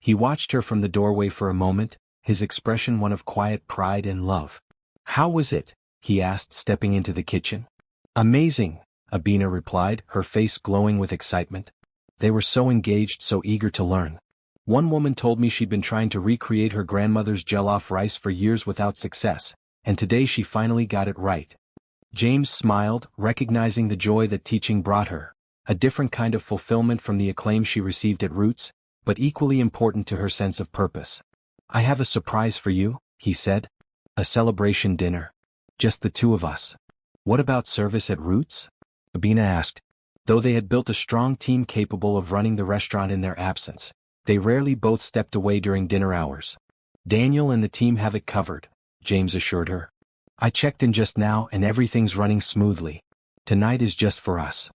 He watched her from the doorway for a moment, his expression one of quiet pride and love. "How was it?" he asked, stepping into the kitchen. "Amazing," Abina replied, her face glowing with excitement. They were so engaged, so eager to learn. One woman told me she'd been trying to recreate her grandmother's jollof rice for years without success, and today she finally got it right. James smiled, recognizing the joy that teaching brought her, a different kind of fulfillment from the acclaim she received at Roots, but equally important to her sense of purpose. "I have a surprise for you," he said. "A celebration dinner. Just the two of us." "What about service at Roots?" Abina asked. Though they had built a strong team capable of running the restaurant in their absence, they rarely both stepped away during dinner hours. "Daniel and the team have it covered," James assured her. "I checked in just now and everything's running smoothly. Tonight is just for us."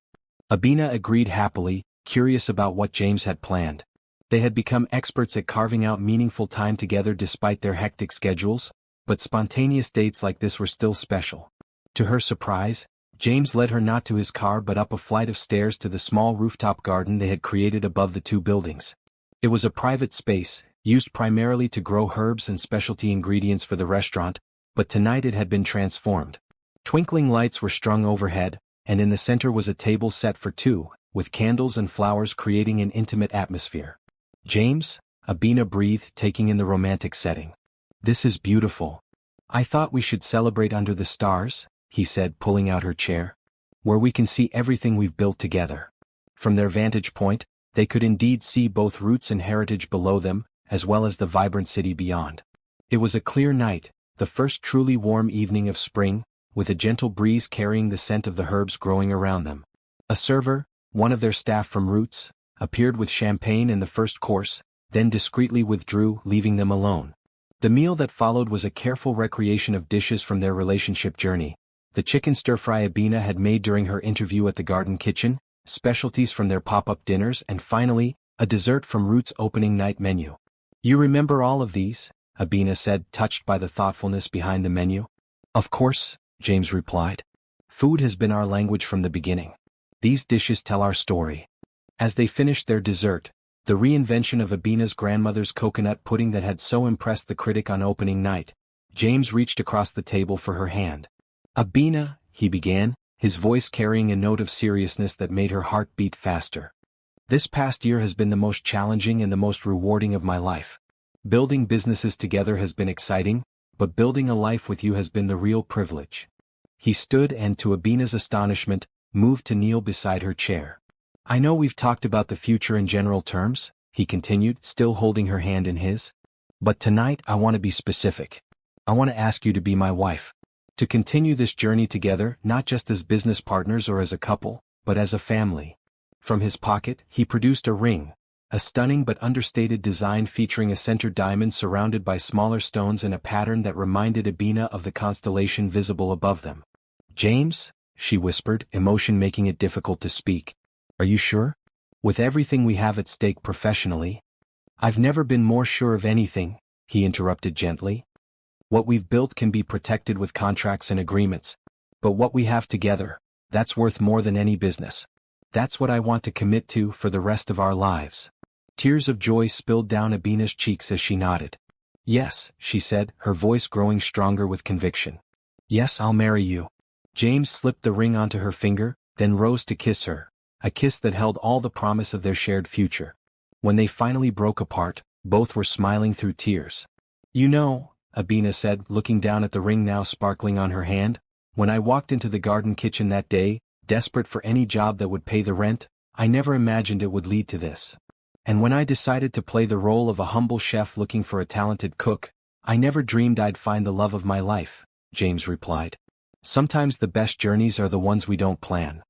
Abina agreed happily, curious about what James had planned. They had become experts at carving out meaningful time together despite their hectic schedules, but spontaneous dates like this were still special. To her surprise, James led her not to his car but up a flight of stairs to the small rooftop garden they had created above the two buildings. It was a private space, used primarily to grow herbs and specialty ingredients for the restaurant, but tonight it had been transformed. Twinkling lights were strung overhead, and in the center was a table set for two, with candles and flowers creating an intimate atmosphere. "James," Abina breathed, taking in the romantic setting. "This is beautiful. I thought we should celebrate under the stars," he said, pulling out her chair. "Where we can see everything we've built together." From their vantage point, they could indeed see both Roots and Heritage below them, as well as the vibrant city beyond. It was a clear night, the first truly warm evening of spring, with a gentle breeze carrying the scent of the herbs growing around them. A server, one of their staff from Roots, appeared with champagne in the first course, then discreetly withdrew, leaving them alone. The meal that followed was a careful recreation of dishes from their relationship journey. The chicken stir-fry Abina had made during her interview at the garden kitchen, specialties from their pop-up dinners, and finally, a dessert from Roots' opening night menu. "You remember all of these?" Abina said, touched by the thoughtfulness behind the menu. "Of course," James replied. "Food has been our language from the beginning. These dishes tell our story." As they finished their dessert, the reinvention of Abina's grandmother's coconut pudding that had so impressed the critic on opening night, James reached across the table for her hand. "Abina," he began, his voice carrying a note of seriousness that made her heart beat faster. "This past year has been the most challenging and the most rewarding of my life. Building businesses together has been exciting, but building a life with you has been the real privilege." He stood and, to Abina's astonishment, moved to kneel beside her chair. "I know we've talked about the future in general terms," he continued, still holding her hand in his. "But tonight I want to be specific. I want to ask you to be my wife. To continue this journey together, not just as business partners or as a couple, but as a family." From his pocket, he produced a ring, a stunning but understated design featuring a center diamond surrounded by smaller stones in a pattern that reminded Abina of the constellation visible above them. "James," she whispered, emotion making it difficult to speak. "Are you sure? With everything we have at stake professionally?" "I've never been more sure of anything," he interrupted gently. "What we've built can be protected with contracts and agreements. But what we have together, that's worth more than any business. That's what I want to commit to for the rest of our lives." Tears of joy spilled down Abina's cheeks as she nodded. "Yes," she said, her voice growing stronger with conviction. "Yes, I'll marry you." James slipped the ring onto her finger, then rose to kiss her, a kiss that held all the promise of their shared future. When they finally broke apart, both were smiling through tears. "You know," Abina said, looking down at the ring now sparkling on her hand, "when I walked into the garden kitchen that day, desperate for any job that would pay the rent, I never imagined it would lead to this. And when I decided to play the role of a humble chef looking for a talented cook, I never dreamed I'd find the love of my life," James replied. Sometimes the best journeys are the ones we don't plan.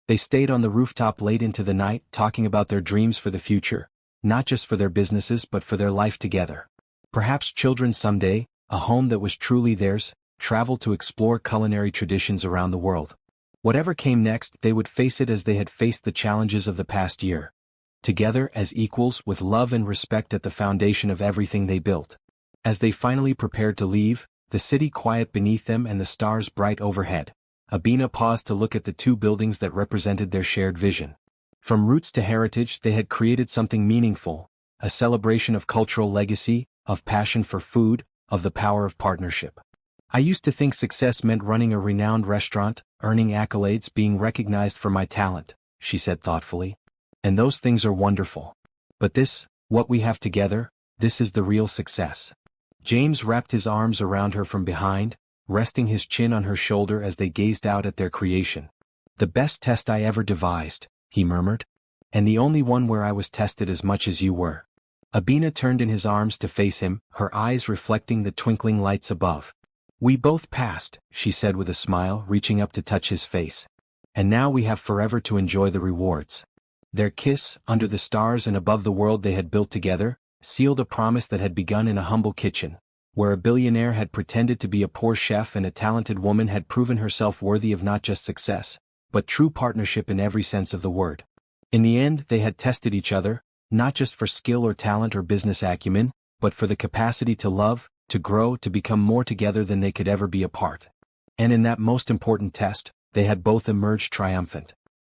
They stayed on the rooftop late into the night, talking about their dreams for the future, not just for their businesses but for their life together. Perhaps children someday, a home that was truly theirs, travel to explore culinary traditions around the world. Whatever came next, they would face it as they had faced the challenges of the past year. Together as equals, with love and respect at the foundation of everything they built. As they finally prepared to leave, the city quiet beneath them and the stars bright overhead, Abina paused to look at the two buildings that represented their shared vision. From roots to heritage, they had created something meaningful, a celebration of cultural legacy, of passion for food, of the power of partnership. I used to think success meant running a renowned restaurant, earning accolades, being recognized for my talent, she said thoughtfully. And those things are wonderful. But this, what we have together, this is the real success. James wrapped his arms around her from behind, resting his chin on her shoulder as they gazed out at their creation. The best test I ever devised, he murmured. And the only one where I was tested as much as you were. Abina turned in his arms to face him, her eyes reflecting the twinkling lights above. We both passed, she said with a smile, reaching up to touch his face. And now we have forever to enjoy the rewards. Their kiss, under the stars and above the world they had built together, sealed a promise that had begun in a humble kitchen, where a billionaire had pretended to be a poor chef and a talented woman had proven herself worthy of not just success, but true partnership in every sense of the word. In the end, they had tested each other, not just for skill or talent or business acumen, but for the capacity to love, to grow, to become more together than they could ever be apart. And in that most important test, they had both emerged triumphant.